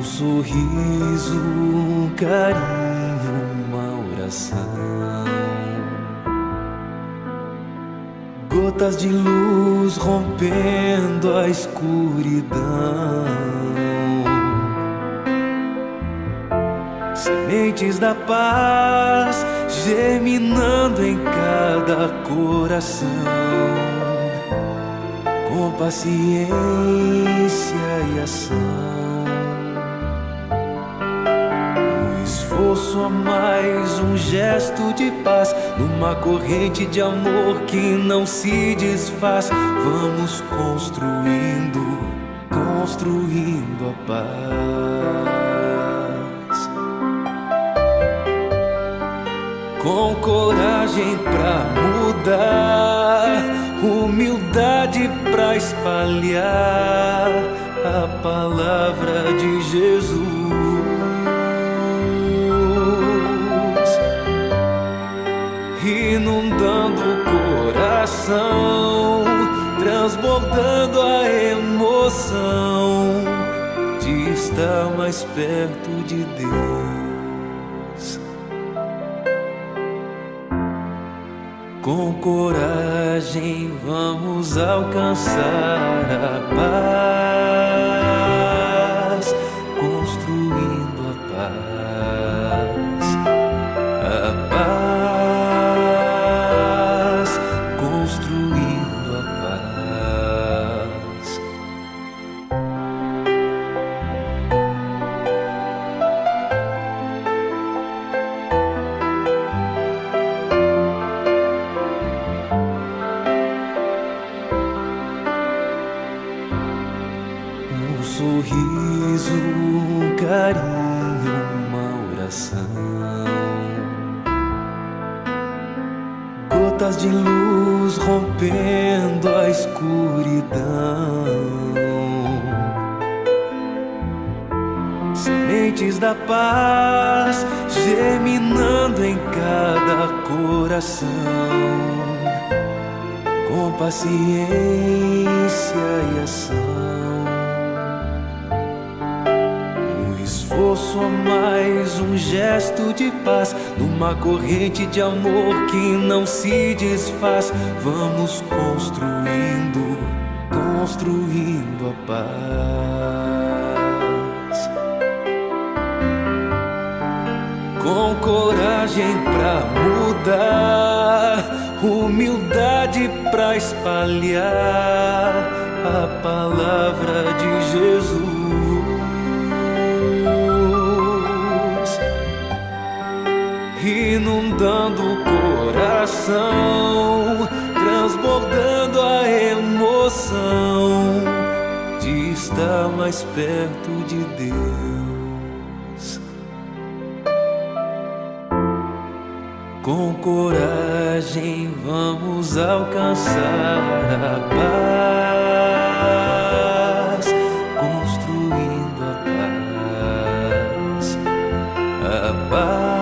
sorriso, um carinho, uma oração. Gotas de luz rompendo a escuridão. Sementes da paz germinando em cada coração. Com paciência e ação. Esforço a mais, um gesto de paz, numa corrente de amor que não se desfaz. Vamos construindo, construindo a paz. Com coragem pra mudar, humildade pra espalhar a palavra de Jesus. Inundando o coração, transbordando a emoção de estar mais perto de Deus. Com coragem vamos alcançar a paz, construindo a paz, a paz. Sorriso, um carinho, uma oração. Gotas de luz rompendo a escuridão. Sementes da paz germinando em cada coração. Com paciência e ação. Esforço a mais, um gesto de paz, numa corrente de amor que não se desfaz. Vamos construindo, construindo a paz. Com coragem pra mudar, humildade pra espalhar a palavra de Jesus. Inundando o coração, transbordando a emoção de estar mais perto de Deus. Com coragem vamos alcançar a paz, construindo a paz, a paz.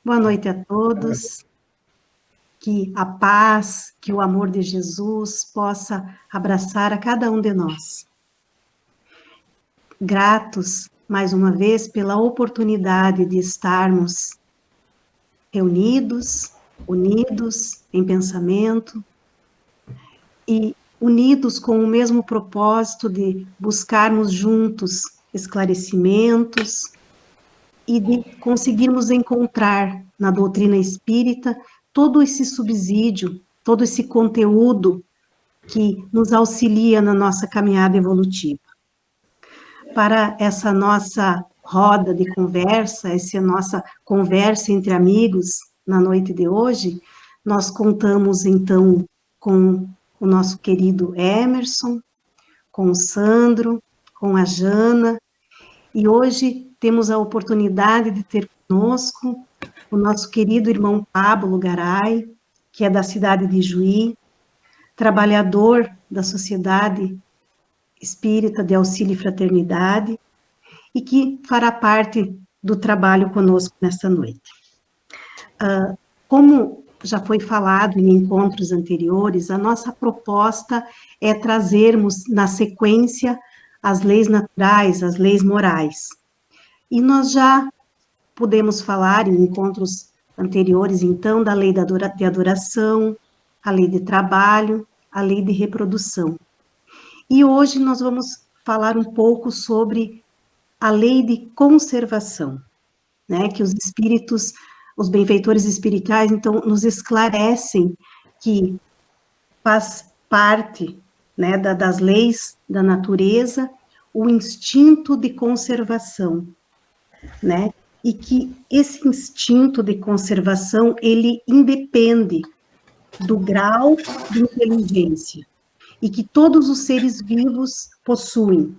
Boa noite a todos, que a paz, que o amor de Jesus possa abraçar a cada um de nós. Gratos, mais uma vez, pela oportunidade de estarmos reunidos, unidos em pensamento e unidos com o mesmo propósito de buscarmos juntos esclarecimentos, e de conseguirmos encontrar na doutrina espírita todo esse subsídio, todo esse conteúdo que nos auxilia na nossa caminhada evolutiva. Para essa nossa roda de conversa, essa nossa conversa entre amigos na noite de hoje, nós contamos então com o nosso querido Emerson, com o Sandro, com a Jana, E hoje temos a oportunidade de ter conosco o nosso querido irmão Pablo Garay, que é da cidade de Juí, trabalhador da Sociedade Espírita de Auxílio e Fraternidade, e que fará parte do trabalho conosco nesta noite. Como já foi falado em encontros anteriores, a nossa proposta é trazermos na sequência as leis naturais, as leis morais. E nós já podemos falar em encontros anteriores, então, da lei de adoração, a lei de trabalho, a lei de reprodução. E hoje nós vamos falar um pouco sobre a lei de conservação, né, que os espíritos, os benfeitores espirituais, então, nos esclarecem que faz parte, né, das leis da natureza o instinto de conservação, né, e que esse instinto de conservação, ele independe do grau de inteligência, e que todos os seres vivos possuem,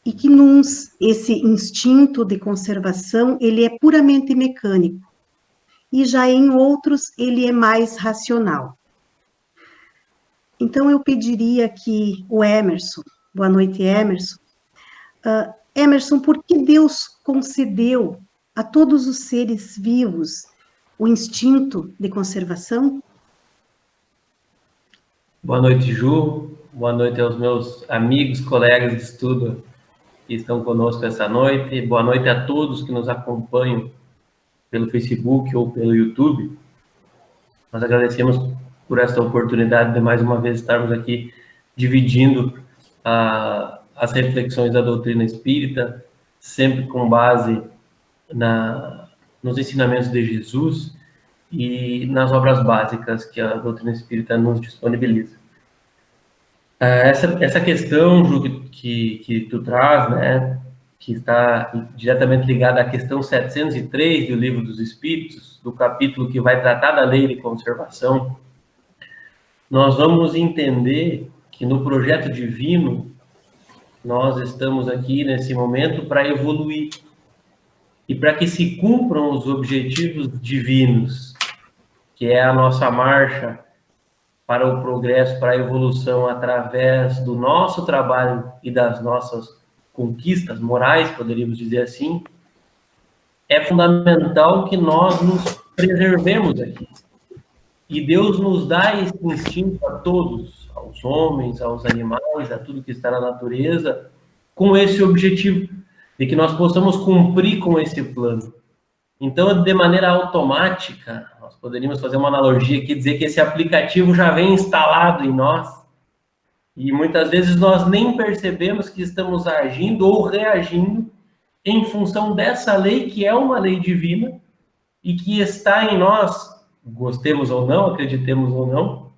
e que esse instinto de conservação, ele é puramente mecânico, e já em outros, ele é mais racional. Então, eu pediria que o Emerson, boa noite, Emerson. Emerson, por que Deus concedeu a todos os seres vivos o instinto de conservação? Boa noite, Ju. Boa noite aos meus amigos, colegas de estudo que estão conosco essa noite. Boa noite a todos que nos acompanham pelo Facebook ou pelo YouTube. Nós agradecemos por esta oportunidade de mais uma vez estarmos aqui dividindo as reflexões da doutrina espírita, sempre com base nos ensinamentos de Jesus e nas obras básicas que a doutrina espírita nos disponibiliza. Essa questão, Ju, que tu traz, né, que está diretamente ligada à questão 703 do Livro dos Espíritos, do capítulo que vai tratar da lei de conservação, nós vamos entender que no projeto divino, nós estamos aqui nesse momento para evoluir e para que se cumpram os objetivos divinos, que é a nossa marcha para o progresso, para a evolução através do nosso trabalho e das nossas conquistas morais, poderíamos dizer assim, é fundamental que nós nos preservemos aqui. E Deus nos dá esse instinto a todos, aos homens, aos animais, a tudo que está na natureza, com esse objetivo, de que nós possamos cumprir com esse plano. Então, de maneira automática, nós poderíamos fazer uma analogia aqui, dizer que esse aplicativo já vem instalado em nós, e muitas vezes nós nem percebemos que estamos agindo ou reagindo em função dessa lei, que é uma lei divina, e que está em nós, gostemos ou não, acreditemos ou não,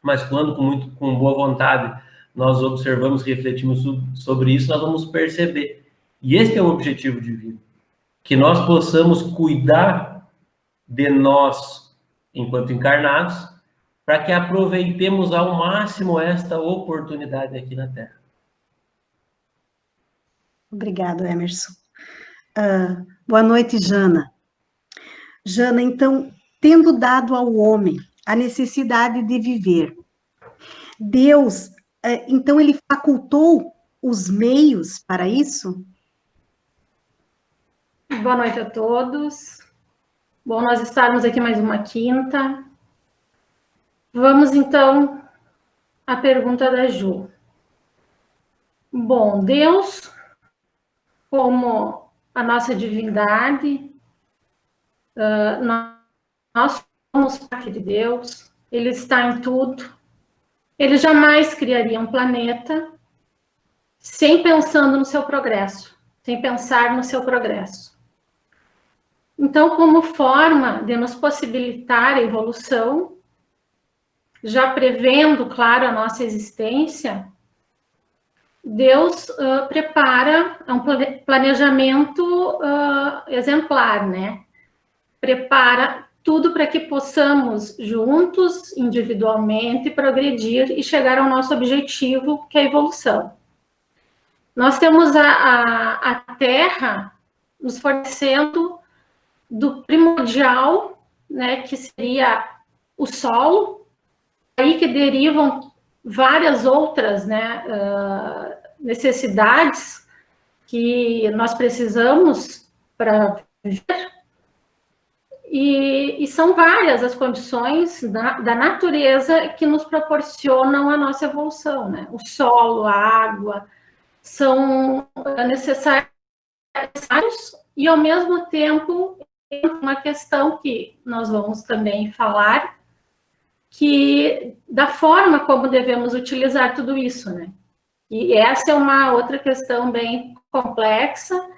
mas quando com boa vontade nós observamos, refletimos sobre isso, nós vamos perceber. E esse é o objetivo divino, que nós possamos cuidar de nós enquanto encarnados, para que aproveitemos ao máximo esta oportunidade aqui na Terra. Obrigado, Emerson. Boa noite, Jana. Jana, então, tendo dado ao homem a necessidade de viver, Deus, então, ele facultou os meios para isso? Boa noite a todos. Bom nós estarmos aqui mais uma quinta. Vamos, então, à pergunta da Ju. Bom, Deus, como a nossa divindade, nós somos parte de Deus, Ele está em tudo. Ele jamais criaria um planeta sem pensando no seu progresso, sem pensar no seu progresso. Então, como forma de nos possibilitar a evolução, já prevendo, claro, a nossa existência, Deus prepara um planejamento exemplar, né? Prepara tudo para que possamos, juntos, individualmente, progredir e chegar ao nosso objetivo, que é a evolução. Nós temos a Terra nos fornecendo do primordial, né, que seria o solo, aí que derivam várias outras, né, necessidades que nós precisamos para viver, e são várias as condições da natureza que nos proporcionam a nossa evolução, né? O solo, a água, são necessários e, ao mesmo tempo, uma questão que nós vamos também falar, que da forma como devemos utilizar tudo isso, né? E essa é uma outra questão bem complexa,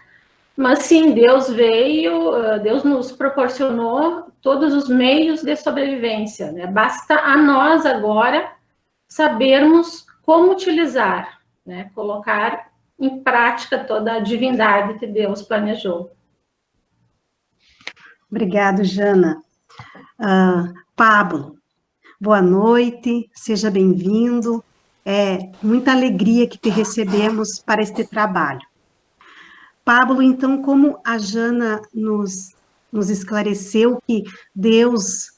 mas sim, Deus veio, Deus nos proporcionou todos os meios de sobrevivência, né? Basta a nós agora sabermos como utilizar, né? Colocar em prática toda a divindade que Deus planejou. Obrigado, Jana. Pablo, boa noite, seja bem-vindo. É muita alegria que te recebemos para este trabalho. Pablo, então, como a Jana nos esclareceu que Deus,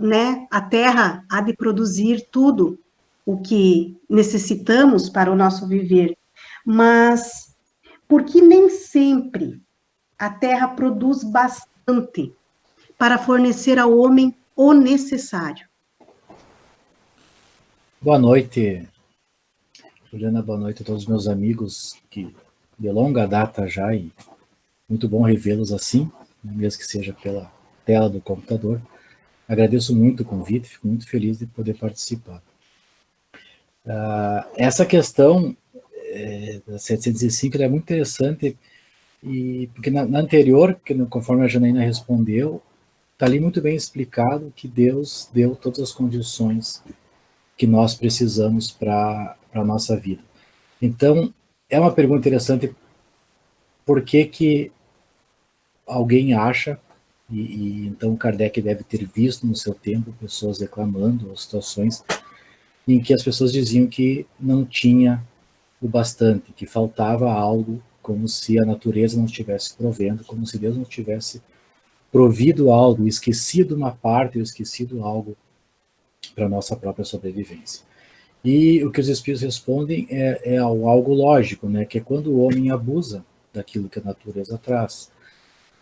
né, a Terra há de produzir tudo o que necessitamos para o nosso viver, mas por que nem sempre a Terra produz bastante para fornecer ao homem o necessário? Boa noite, Juliana, boa noite a todos os meus amigos que de longa data já, e muito bom revê-los assim, mesmo que seja pela tela do computador. Agradeço muito o convite, fico muito feliz de poder participar. Essa questão da 705 é muito interessante, porque na anterior, conforme a Janaína respondeu, está ali muito bem explicado que Deus deu todas as condições que nós precisamos para a nossa vida. Então, é uma pergunta interessante, por que alguém acha, e então Kardec deve ter visto no seu tempo pessoas reclamando, ou situações em que as pessoas diziam que não tinha o bastante, que faltava algo, como se a natureza não estivesse provendo, como se Deus não tivesse provido algo, esquecido uma parte, ou esquecido algo para a nossa própria sobrevivência. E o que os espíritos respondem é algo lógico, né? Que é quando o homem abusa daquilo que a natureza traz,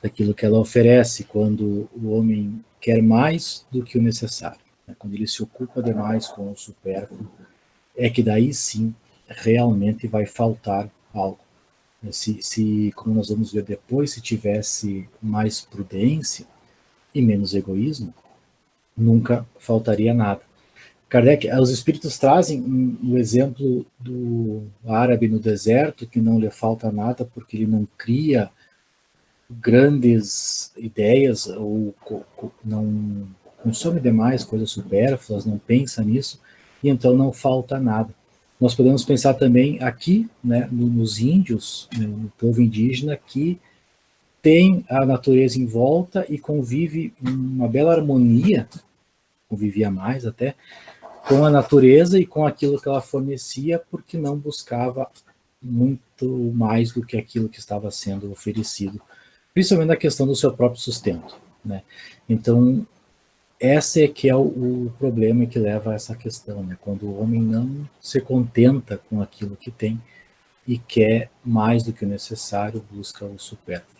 daquilo que ela oferece, quando o homem quer mais do que o necessário, né? Quando ele se ocupa demais com o supérfluo, é que daí sim realmente vai faltar algo. Como nós vamos ver depois, se tivesse mais prudência e menos egoísmo, nunca faltaria nada. Kardec, os espíritos trazem o exemplo do árabe no deserto, que não lhe falta nada porque ele não cria grandes ideias, ou não consome demais coisas supérfluas, não pensa nisso, e então não falta nada. Nós podemos pensar também aqui, né, nos índios, no povo indígena, que tem a natureza em volta e convive em uma bela harmonia, convivia mais até, com a natureza e com aquilo que ela fornecia, porque não buscava muito mais do que aquilo que estava sendo oferecido, principalmente na questão do seu próprio sustento, né? Então, esse é que é o problema que leva a essa questão, né? Quando o homem não se contenta com aquilo que tem e quer mais do que o necessário, busca o supérfluo.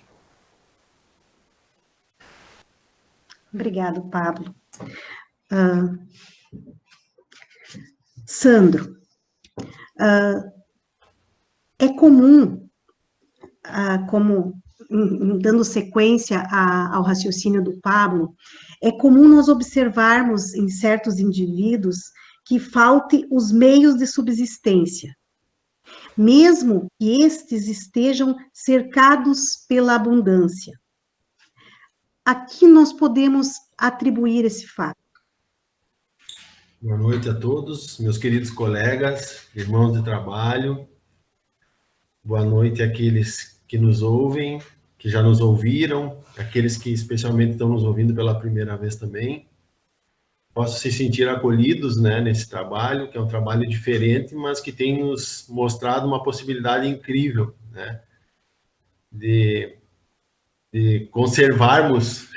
Obrigado, Pablo. Sandro, é comum, como dando sequência ao raciocínio do Pablo, é comum nós observarmos em certos indivíduos que falte os meios de subsistência, mesmo que estes estejam cercados pela abundância. A que nós podemos atribuir esse fato? Boa noite a todos, meus queridos colegas, irmãos de trabalho. Boa noite àqueles que nos ouvem, que já nos ouviram, aqueles que especialmente estão nos ouvindo pela primeira vez também. possam se sentir acolhidos, né, nesse trabalho, que é um trabalho diferente, mas que tem nos mostrado uma possibilidade incrível, né, de conservarmos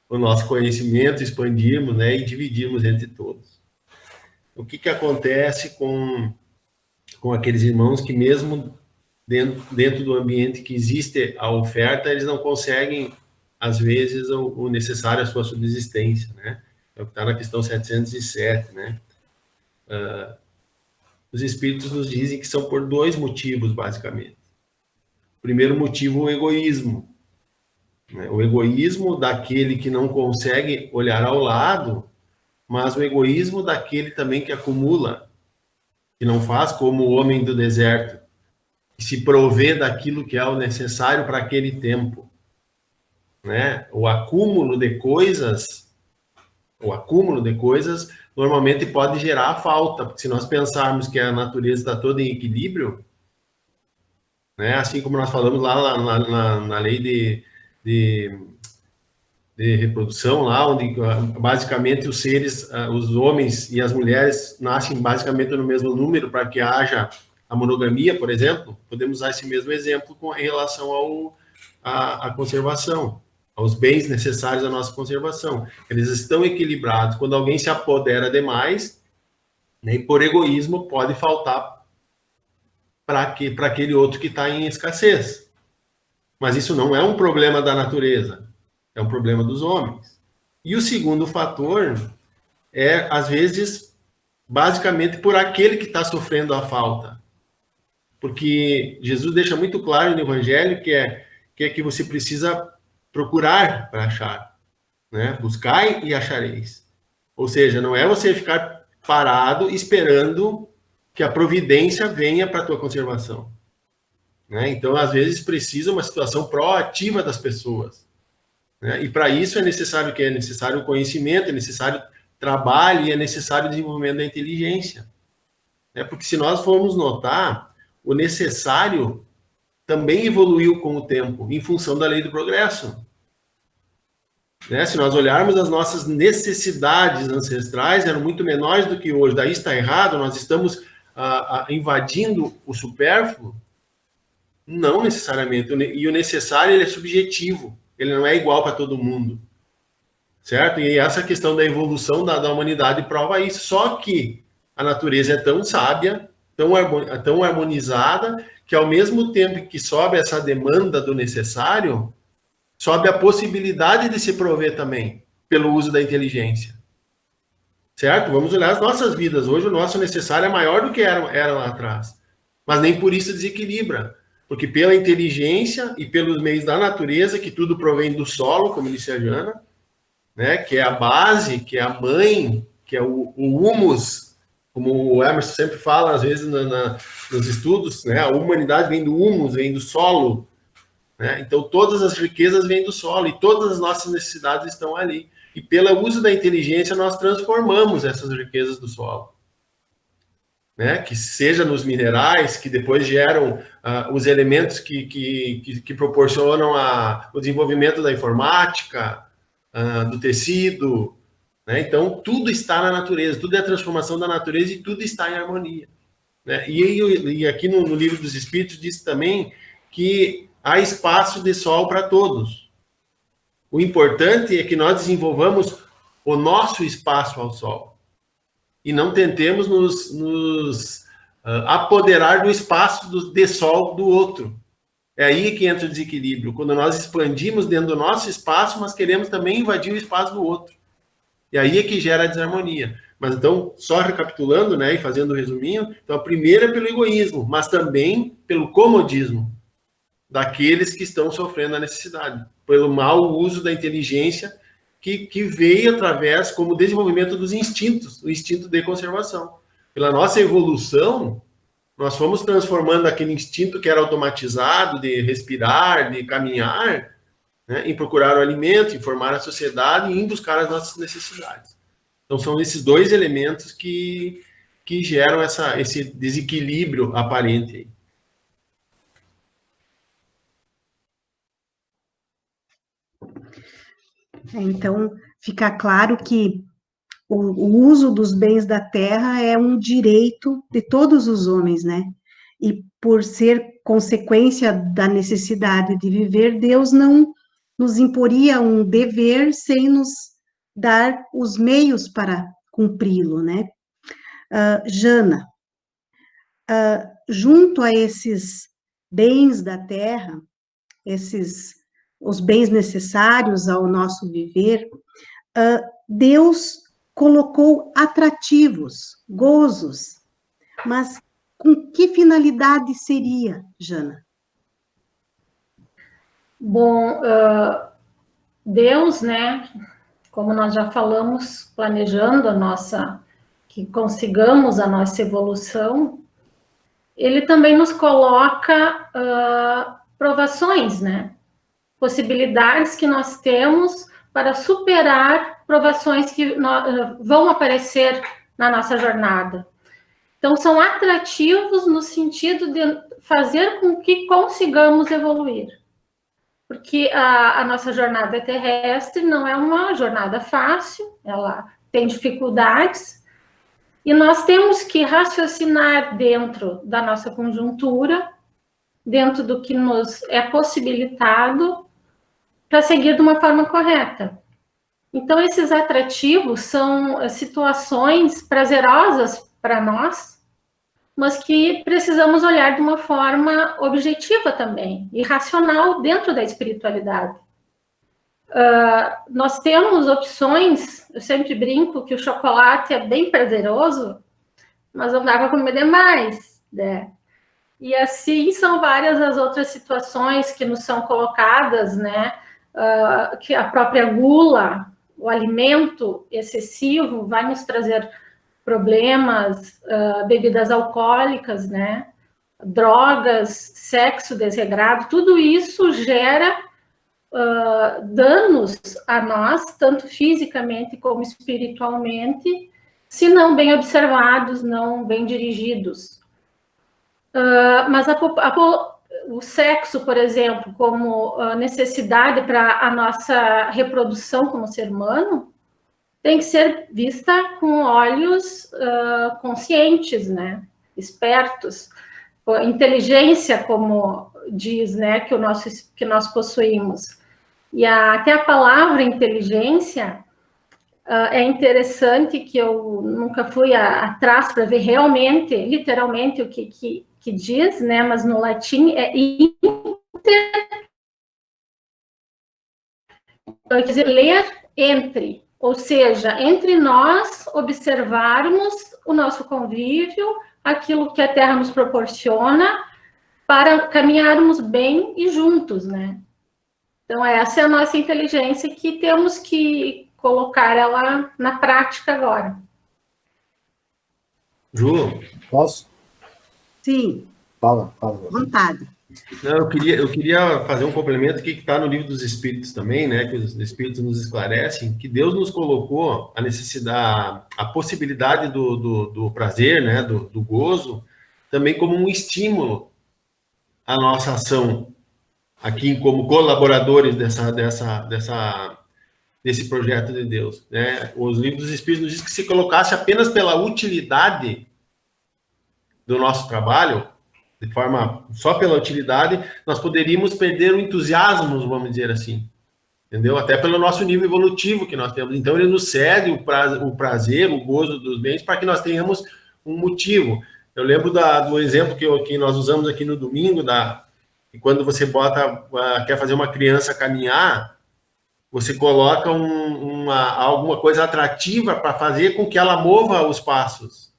o nosso conhecimento, expandirmos, né, e dividirmos entre todos. O que acontece com aqueles irmãos que mesmo dentro do ambiente que existe a oferta, eles não conseguem, às vezes, o necessário à sua subsistência, né? É o que está na questão 707, né? Os Espíritos nos dizem que são por 2 motivos, basicamente. O primeiro motivo, o egoísmo. Né? O egoísmo daquele que não consegue olhar ao lado, mas o egoísmo daquele também que acumula, que não faz como o homem do deserto, que se provê daquilo que é o necessário para aquele tempo. Né? O acúmulo de coisas normalmente pode gerar falta, porque se nós pensarmos que a natureza está toda em equilíbrio, né? Assim como nós falamos lá na lei de reprodução, lá onde basicamente os seres, os homens e as mulheres nascem basicamente no mesmo número para que haja a monogamia, por exemplo, podemos usar esse mesmo exemplo em relação à conservação, aos bens necessários à nossa conservação. Eles estão equilibrados. Quando alguém se apodera demais, né, e por egoísmo pode faltar para aquele outro que está em escassez. Mas isso não é um problema da natureza, é um problema dos homens. E o segundo fator é, às vezes, basicamente por aquele que está sofrendo a falta. Porque Jesus deixa muito claro no Evangelho que você precisa procurar para achar, né? Buscai e achareis. Ou seja, não é você ficar parado esperando que a providência venha para a tua conservação. Né? Então, às vezes, precisa uma situação proativa das pessoas. Né? E para isso é necessário o quê? É necessário o conhecimento, é necessário trabalho e é necessário o desenvolvimento da inteligência. Né? Porque se nós formos notar, o necessário também evoluiu com o tempo, em função da lei do progresso. Né? Se nós olharmos as nossas necessidades ancestrais, eram muito menores do que hoje. Daí está errado, nós estamos invadindo o supérfluo? Não necessariamente. E o necessário, ele é subjetivo. Ele não é igual para todo mundo. Certo? E essa questão da evolução da humanidade prova isso. Só que a natureza é tão sábia, tão harmonizada, que ao mesmo tempo que sobe essa demanda do necessário, sobe a possibilidade de se prover também, pelo uso da inteligência. Certo? Vamos olhar as nossas vidas. Hoje o nosso necessário é maior do que era lá atrás. Mas nem por isso desequilibra. Porque pela inteligência e pelos meios da natureza, que tudo provém do solo, como disse a Jana, né, que é a base, que é a mãe, que é o humus, como o Emerson sempre fala, às vezes, nos estudos, né, a humanidade vem do humus, vem do solo. Né? Então, todas as riquezas vêm do solo e todas as nossas necessidades estão ali. E pelo uso da inteligência, nós transformamos essas riquezas do solo. Né? Que seja nos minerais, que depois geram os elementos que proporcionam o desenvolvimento da informática, do tecido. Né? Então, tudo está na natureza, tudo é a transformação da natureza e tudo está em harmonia. Né? E aqui no Livro dos Espíritos diz também que há espaço de sol para todos. O importante é que nós desenvolvamos o nosso espaço ao sol. E não tentemos nos apoderar do espaço de sol do outro. É aí que entra o desequilíbrio. Quando nós expandimos dentro do nosso espaço, mas queremos também invadir o espaço do outro. E aí é que gera a desarmonia. Mas então, só recapitulando, né, e fazendo um resuminho, então a primeira é pelo egoísmo, mas também pelo comodismo daqueles que estão sofrendo a necessidade, pelo mau uso da inteligência que veio através como desenvolvimento dos instintos, o instinto de conservação. Pela nossa evolução, nós fomos transformando aquele instinto que era automatizado, de respirar, de caminhar, né, em procurar o alimento, em formar a sociedade e em buscar as nossas necessidades. Então, são esses dois elementos que geram esse desequilíbrio aparente aí. Então, fica claro que o uso dos bens da terra é um direito de todos os homens, né? E por ser consequência da necessidade de viver, Deus não nos imporia um dever sem nos dar os meios para cumpri-lo, né? Jana, junto a esses bens da terra, os bens necessários ao nosso viver, Deus colocou atrativos, gozos, mas com que finalidade seria, Jana? Bom, Deus, né, como nós já falamos, planejando que consigamos a nossa evolução, ele também nos coloca provações, né, possibilidades que nós temos para superar provações que vão aparecer na nossa jornada. Então, são atrativos no sentido de fazer com que consigamos evoluir. Porque a nossa jornada terrestre não é uma jornada fácil, ela tem dificuldades, e nós temos que raciocinar dentro da nossa conjuntura, dentro do que nos é possibilitado, para seguir de uma forma correta. Então, esses atrativos são situações prazerosas para nós, mas que precisamos olhar de uma forma objetiva também, e racional dentro da espiritualidade. Nós temos opções, eu sempre brinco que o chocolate é bem prazeroso, mas não dá para comer demais, né? E assim são várias as outras situações que nos são colocadas, né? Que a própria gula, o alimento excessivo vai nos trazer problemas, bebidas alcoólicas, né? Drogas, sexo desregrado, tudo isso gera danos a nós, tanto fisicamente como espiritualmente, se não bem observados, não bem dirigidos. Mas o sexo, por exemplo, como necessidade para a nossa reprodução como ser humano, tem que ser vista com olhos conscientes, né? Espertos. Inteligência, como diz, né, que nós possuímos. E até a palavra inteligência é interessante, que eu nunca fui atrás para ver realmente, literalmente, o que diz, né, mas no latim é quer dizer, ler entre, ou seja, entre nós observarmos o nosso convívio, aquilo que a Terra nos proporciona, para caminharmos bem e juntos, né? Então, essa é a nossa inteligência que temos que colocar ela na prática agora. Ju? Posso? Sim. Fala. Vontade. Não, eu queria fazer um complemento aqui que está no livro dos Espíritos também, né? Que os Espíritos nos esclarecem, que Deus nos colocou a necessidade, a possibilidade do prazer, né? Do gozo, também como um estímulo à nossa ação aqui como colaboradores desse projeto de Deus, né? Os livros dos Espíritos nos dizem que se colocasse apenas pela utilidade do nosso trabalho, de forma só pela utilidade, nós poderíamos perder o entusiasmo, vamos dizer assim, entendeu? Até pelo nosso nível evolutivo que nós temos. Então, ele nos cede o prazer, o gozo dos bens, para que nós tenhamos um motivo. Eu lembro do exemplo que nós usamos aqui no domingo, que quando você quer fazer uma criança caminhar, você coloca alguma coisa atrativa para fazer com que ela mova os passos,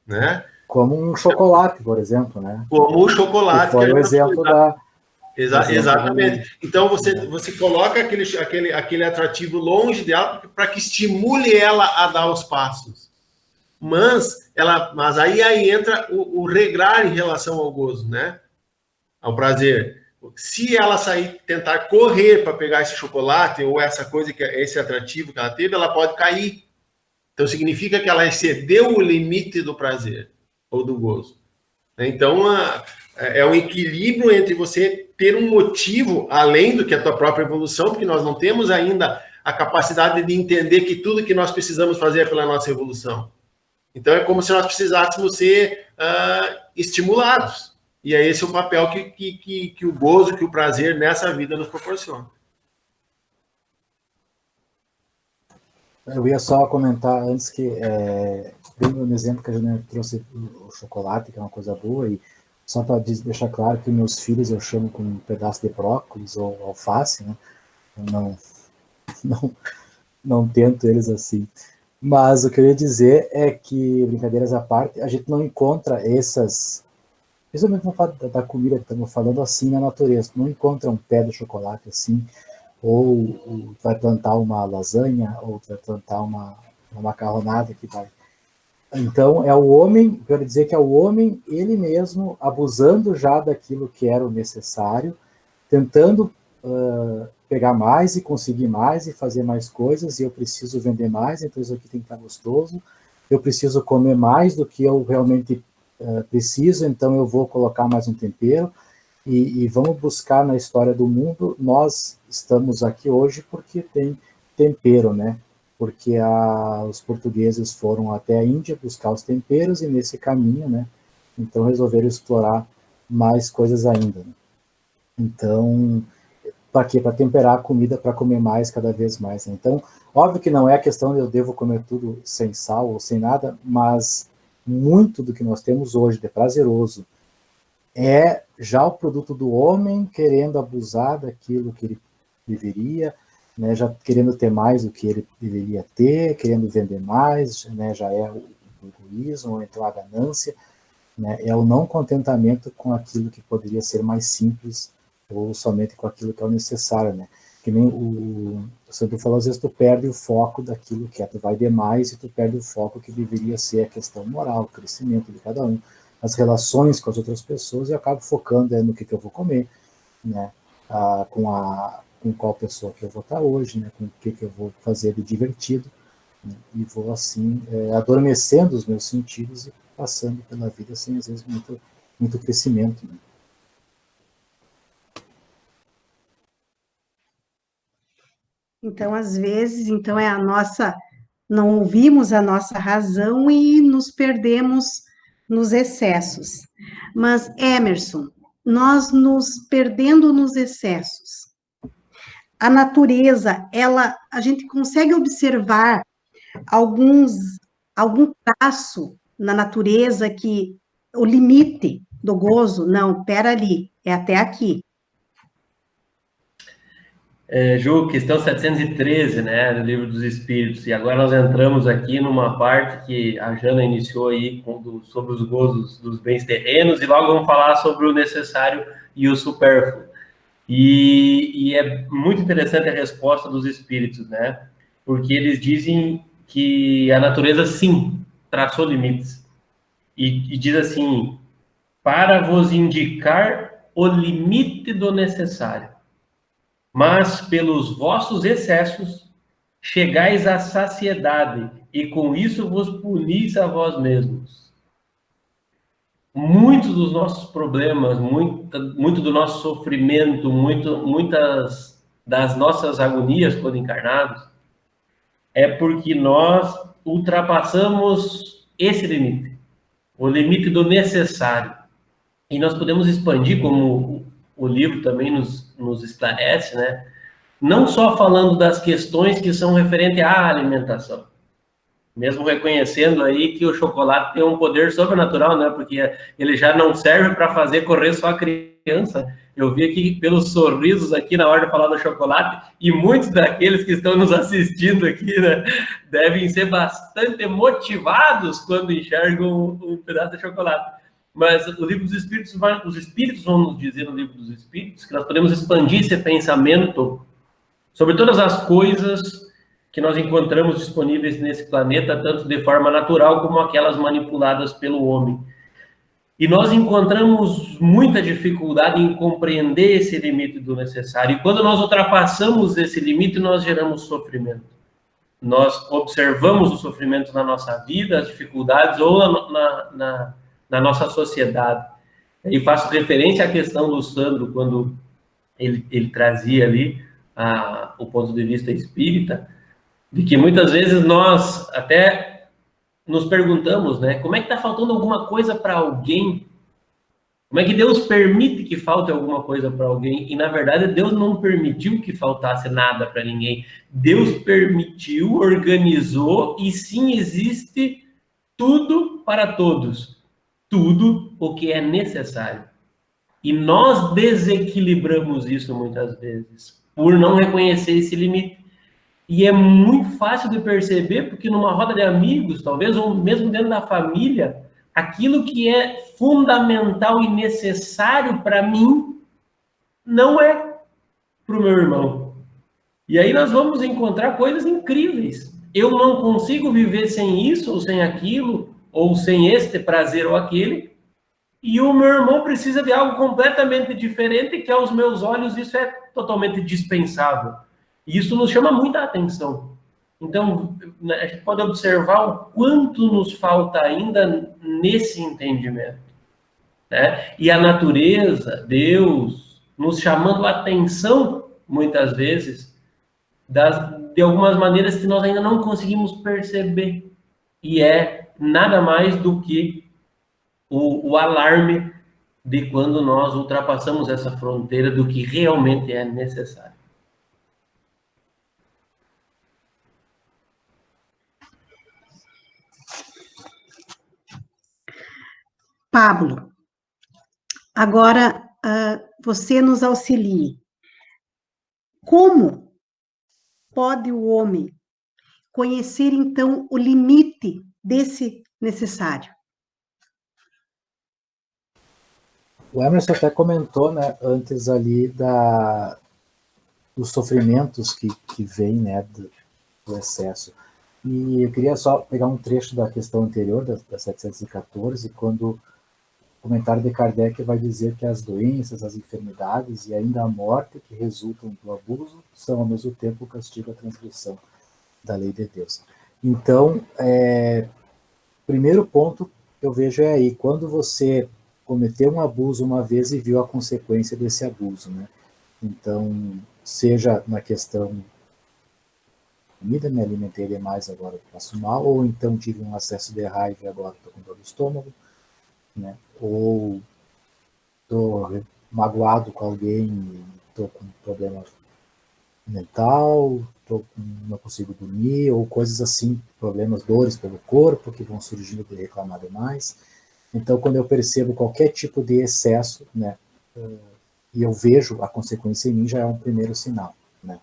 né? Como um chocolate, por exemplo, né? Como o chocolate. Que foi o exemplo da... Exatamente. Então, você coloca aquele atrativo longe dela para que estimule ela a dar os passos. Mas aí entra o regrar em relação ao gozo, né? Ao prazer. Se ela tentar correr para pegar esse chocolate ou essa coisa, esse atrativo que ela teve, ela pode cair. Então, significa que ela excedeu o limite do prazer ou do gozo. Então, é um equilíbrio entre você ter um motivo, além do que a tua própria evolução, porque nós não temos ainda a capacidade de entender que tudo que nós precisamos fazer é pela nossa evolução. Então, é como se nós precisássemos ser estimulados. E é esse o papel que o gozo, que o prazer nessa vida nos proporciona. Eu ia só comentar antes que, bem no exemplo que a Janaína trouxe o chocolate, que é uma coisa boa, e só para deixar claro que meus filhos eu chamo com um pedaço de brócolis ou alface, né? Eu não tento eles assim. Mas o que eu ia dizer é que, brincadeiras à parte, a gente não encontra essas, principalmente no fato da comida que estamos falando, assim na natureza. Não encontra um pé de chocolate assim, ou vai plantar uma lasanha, ou vai plantar uma macarronada que vai. Então, é o homem, quero dizer que é o homem, ele mesmo, abusando já daquilo que era o necessário, tentando pegar mais e conseguir mais e fazer mais coisas, e eu preciso vender mais, então isso aqui tem que estar gostoso, eu preciso comer mais do que eu realmente preciso, então eu vou colocar mais um tempero, e vamos buscar na história do mundo. Nós estamos aqui hoje porque tem tempero, né? Porque os portugueses foram até a Índia buscar os temperos, e nesse caminho, né? Então resolveram explorar mais coisas ainda, né? Então, para quê? Para temperar a comida, para comer mais, cada vez mais, né? Então, óbvio que não é a questão de eu devo comer tudo sem sal ou sem nada, mas muito do que nós temos hoje de prazeroso é já o produto do homem querendo abusar daquilo que ele deveria, né, já querendo ter mais do que ele deveria ter, querendo vender mais, né, já é o egoísmo, ou então a ganância, né, é o não contentamento com aquilo que poderia ser mais simples, ou somente com aquilo que é o necessário, né, que nem o Santo falou, às vezes tu perde o foco daquilo que é, tu vai demais e tu perde o foco que deveria ser a questão moral, o crescimento de cada um, as relações com as outras pessoas, e eu acabo focando no que eu vou comer, né, com qual pessoa que eu vou estar hoje, né, com o que eu vou fazer de divertido, né, e vou assim adormecendo os meus sentidos e passando pela vida sem às vezes muito crescimento, né. Então, às vezes, é a nossa, não ouvimos a nossa razão e nos perdemos nos excessos. Mas, Emerson, nós nos perdendo nos excessos, a natureza, a gente consegue observar algum traço na natureza que o limite do gozo, não, pera ali, é até aqui. Ju, questão 713, né, do Livro dos Espíritos, e agora nós entramos aqui numa parte que a Jana iniciou aí sobre os gozos dos bens terrenos, e logo vamos falar sobre o necessário e o supérfluo. E é muito interessante a resposta dos espíritos, né, porque eles dizem que a natureza, sim, traçou limites, e diz assim, para vos indicar o limite do necessário, mas pelos vossos excessos chegais à saciedade, e com isso vos punis a vós mesmos. Muitos dos nossos problemas, muito do nosso sofrimento, muitas das nossas agonias quando encarnados, é porque nós ultrapassamos esse limite, o limite do necessário. E nós podemos expandir, como o livro também nos esclarece, né? Não só falando das questões que são referentes à alimentação, mesmo reconhecendo aí que o chocolate tem um poder sobrenatural, né? Porque ele já não serve para fazer correr só a criança. Eu vi aqui pelos sorrisos aqui na hora de falar do chocolate, e muitos daqueles que estão nos assistindo aqui, né, devem ser bastante motivados quando enxergam um pedaço de chocolate. Mas o livro dos Espíritos, os Espíritos vão nos dizer no livro dos Espíritos que nós podemos expandir esse pensamento sobre todas as coisas que nós encontramos disponíveis nesse planeta, tanto de forma natural como aquelas manipuladas pelo homem. E nós encontramos muita dificuldade em compreender esse limite do necessário. E quando nós ultrapassamos esse limite, nós geramos sofrimento. Nós observamos o sofrimento na nossa vida, as dificuldades, ou na nossa sociedade. E faço referência à questão do Sandro, quando ele trazia ali o ponto de vista espírita, de que muitas vezes nós até nos perguntamos, né, como é que está faltando alguma coisa para alguém? Como é que Deus permite que falte alguma coisa para alguém? E, na verdade, Deus não permitiu que faltasse nada para ninguém. Deus permitiu, organizou, e sim, existe tudo para todos. Tudo o que é necessário. E nós desequilibramos isso muitas vezes, por não reconhecer esse limite. E é muito fácil de perceber, porque numa roda de amigos, talvez, ou mesmo dentro da família, aquilo que é fundamental e necessário para mim, não é para o meu irmão. E aí nós vamos encontrar coisas incríveis. Eu não consigo viver sem isso, ou sem aquilo, ou sem este prazer ou aquele, e o meu irmão precisa de algo completamente diferente, que aos meus olhos isso é totalmente dispensável. E isso nos chama muita atenção. Então, a gente pode observar o quanto nos falta ainda nesse entendimento, né? E a natureza, Deus, nos chamando a atenção, muitas vezes, de algumas maneiras que nós ainda não conseguimos perceber. E é nada mais do que o alarme de quando nós ultrapassamos essa fronteira do que realmente é necessário. Pablo, agora você nos auxilie. Como pode o homem conhecer, então, o limite desse necessário? O Emerson até comentou, né, antes ali dos sofrimentos que vêm, né, do excesso. E eu queria só pegar um trecho da questão anterior, da 714, quando o comentário de Kardec vai dizer que as doenças, as enfermidades e ainda a morte que resultam do abuso são, ao mesmo tempo, o castigo à transgressão da lei de Deus. Então, primeiro ponto que eu vejo é aí, quando você cometeu um abuso uma vez e viu a consequência desse abuso, né? Então, seja na questão comida, me alimentei demais, agora passo mal, ou então tive um acesso de raiva e agora estou com dor no estômago, né? Ou estou magoado com alguém, estou com problema mental, não consigo dormir, ou coisas assim, problemas, dores pelo corpo que vão surgindo de reclamar demais. Então, quando eu percebo qualquer tipo de excesso, né, e eu vejo a consequência em mim, já é um primeiro sinal, né?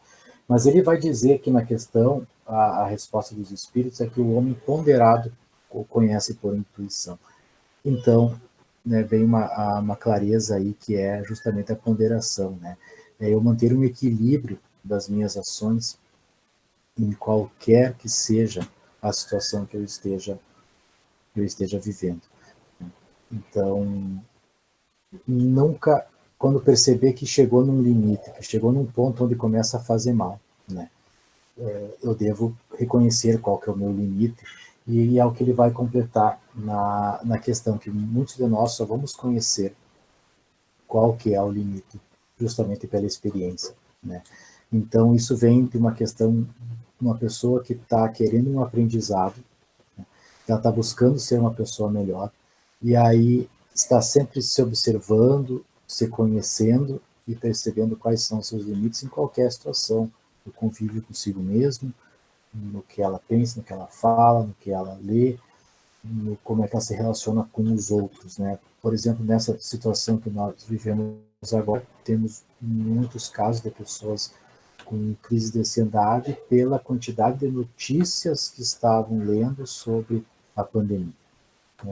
Mas ele vai dizer que na questão, a resposta dos espíritos é que o homem ponderado o conhece por intuição. Então, né, vem uma clareza aí que é justamente a ponderação, né? É eu manter um equilíbrio das minhas ações em qualquer que seja a situação que eu esteja vivendo. Então, nunca, quando perceber que chegou num limite, que chegou num ponto onde começa a fazer mal, né, eu devo reconhecer qual que é o meu limite, e é o que ele vai completar na questão que muitos de nós só vamos conhecer qual que é o limite, justamente pela experiência, né. Então, isso vem de uma questão de uma pessoa que está querendo um aprendizado, né, que ela está buscando ser uma pessoa melhor, e aí está sempre se observando, se conhecendo e percebendo quais são os seus limites em qualquer situação, no convívio consigo mesmo, no que ela pensa, no que ela fala, no que ela lê, no como é que ela se relaciona com os outros, né? Por exemplo, nessa situação que nós vivemos agora, temos muitos casos de pessoas com crise de ansiedade pela quantidade de notícias que estavam lendo sobre a pandemia.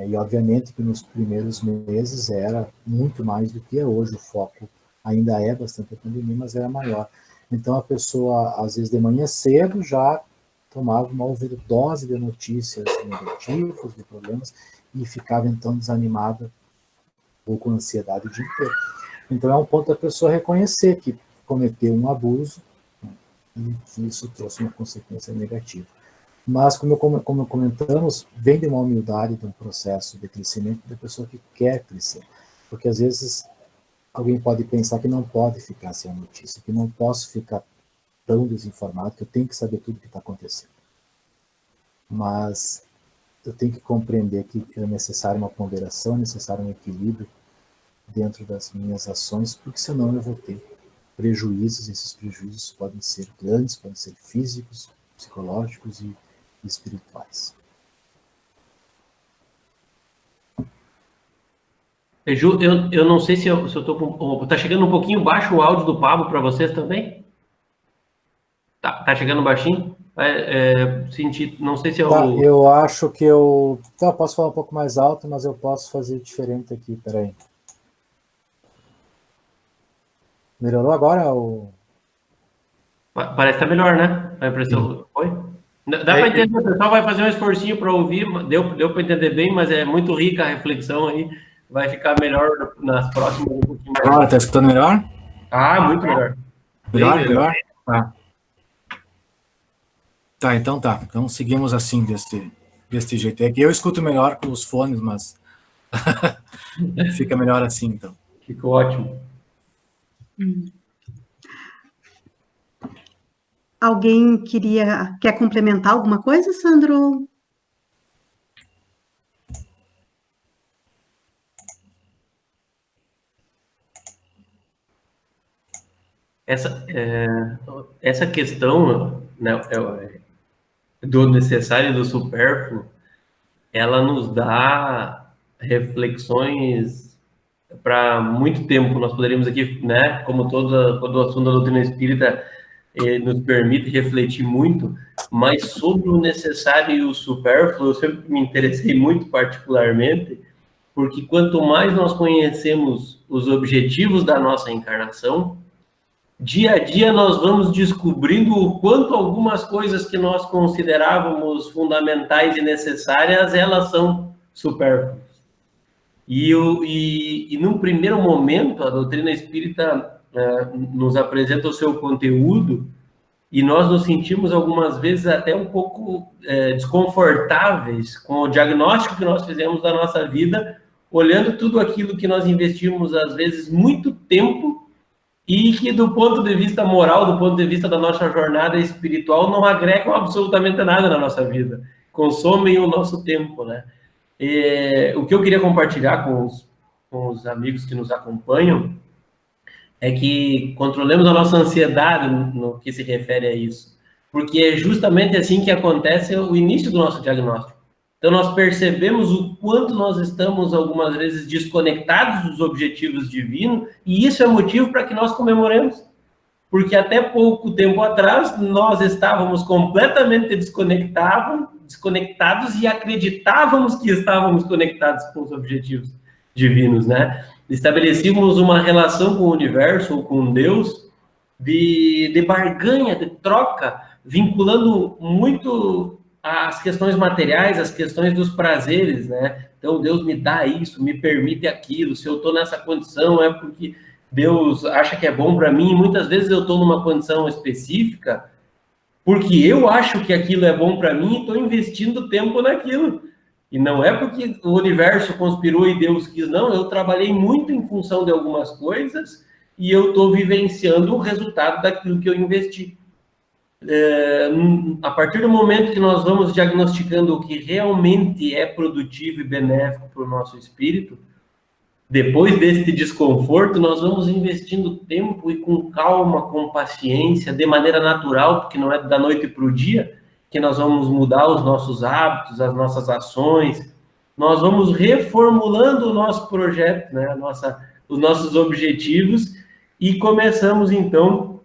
E, obviamente, que nos primeiros meses era muito mais do que é hoje. O foco ainda é bastante a pandemia, mas era maior. Então, a pessoa, às vezes, de manhã cedo, já tomava uma overdose de notícias negativas, de problemas, e ficava, então, desanimada ou com ansiedade o dia inteiro. Então, é um ponto da pessoa reconhecer que cometeu um abuso, né, e que isso trouxe uma consequência negativa. Mas, como comentamos, vem de uma humildade, de um processo de crescimento da pessoa que quer crescer. Porque, às vezes, alguém pode pensar que não pode ficar sem a notícia, que não posso ficar tão desinformado que eu tenho que saber tudo o que está acontecendo. Mas eu tenho que compreender que é necessário uma ponderação, é necessário um equilíbrio dentro das minhas ações, porque senão eu vou ter prejuízos. Esses prejuízos podem ser grandes, podem ser físicos, psicológicos e espirituais. Ju, eu não sei se eu estou com... Tá chegando um pouquinho baixo o áudio do Pablo para vocês também? Tá chegando baixinho? Não sei se eu... Tá, eu acho que eu... Tá, posso falar um pouco mais alto, mas eu posso fazer diferente aqui, peraí. Melhorou agora? Ou... Parece que tá melhor, né? A impressão... Foi? Dá para entender, o pessoal vai fazer um esforcinho para ouvir, deu para entender bem, mas é muito rica a reflexão aí. Vai ficar melhor nas próximas. Um pouquinho mais. Agora, tá escutando melhor? Ah, muito melhor. Melhor? Tá. Tá, então tá. Então seguimos assim, deste jeito. É que eu escuto melhor com os fones, mas fica melhor assim, então. Ficou ótimo. Alguém quer complementar alguma coisa, Sandro? Essa questão, né, do necessário e do supérfluo, ela nos dá reflexões para muito tempo. Nós poderíamos aqui, né, como todo o assunto da doutrina espírita nos permite refletir muito, mas sobre o necessário e o supérfluo eu sempre me interessei muito particularmente, porque quanto mais nós conhecemos os objetivos da nossa encarnação, dia a dia nós vamos descobrindo o quanto algumas coisas que nós considerávamos fundamentais e necessárias, elas são supérfluas. E num primeiro momento, a doutrina espírita nos apresenta o seu conteúdo e nós nos sentimos algumas vezes até um pouco desconfortáveis com o diagnóstico que nós fizemos da nossa vida, olhando tudo aquilo que nós investimos, às vezes, muito tempo, e que do ponto de vista moral, do ponto de vista da nossa jornada espiritual, não agregam absolutamente nada na nossa vida, consomem o nosso tempo, né? O que eu queria compartilhar com os amigos que nos acompanham é que controlemos a nossa ansiedade no que se refere a isso, porque é justamente assim que acontece o início do nosso diagnóstico. Então, nós percebemos o quanto nós estamos, algumas vezes, desconectados dos objetivos divinos, e isso é motivo para que nós comemoremos. Porque até pouco tempo atrás, nós estávamos completamente desconectados e acreditávamos que estávamos conectados com os objetivos divinos, né? Estabelecíamos uma relação com o universo ou com Deus de barganha, de troca, vinculando muito as questões materiais, as questões dos prazeres, né? Então, Deus me dá isso, me permite aquilo. Se eu estou nessa condição, é porque Deus acha que é bom para mim. E muitas vezes eu estou numa condição específica porque eu acho que aquilo é bom para mim e estou investindo tempo naquilo. E não é porque o universo conspirou e Deus quis, não. Eu trabalhei muito em função de algumas coisas e eu estou vivenciando o resultado daquilo que eu investi. A partir do momento que nós vamos diagnosticando o que realmente é produtivo e benéfico para o nosso espírito, depois desse desconforto, nós vamos investindo tempo e com calma, com paciência, de maneira natural, porque não é da noite para o dia que nós vamos mudar os nossos hábitos, as nossas ações, nós vamos reformulando o nosso projeto, né? Os nossos objetivos, e começamos, então,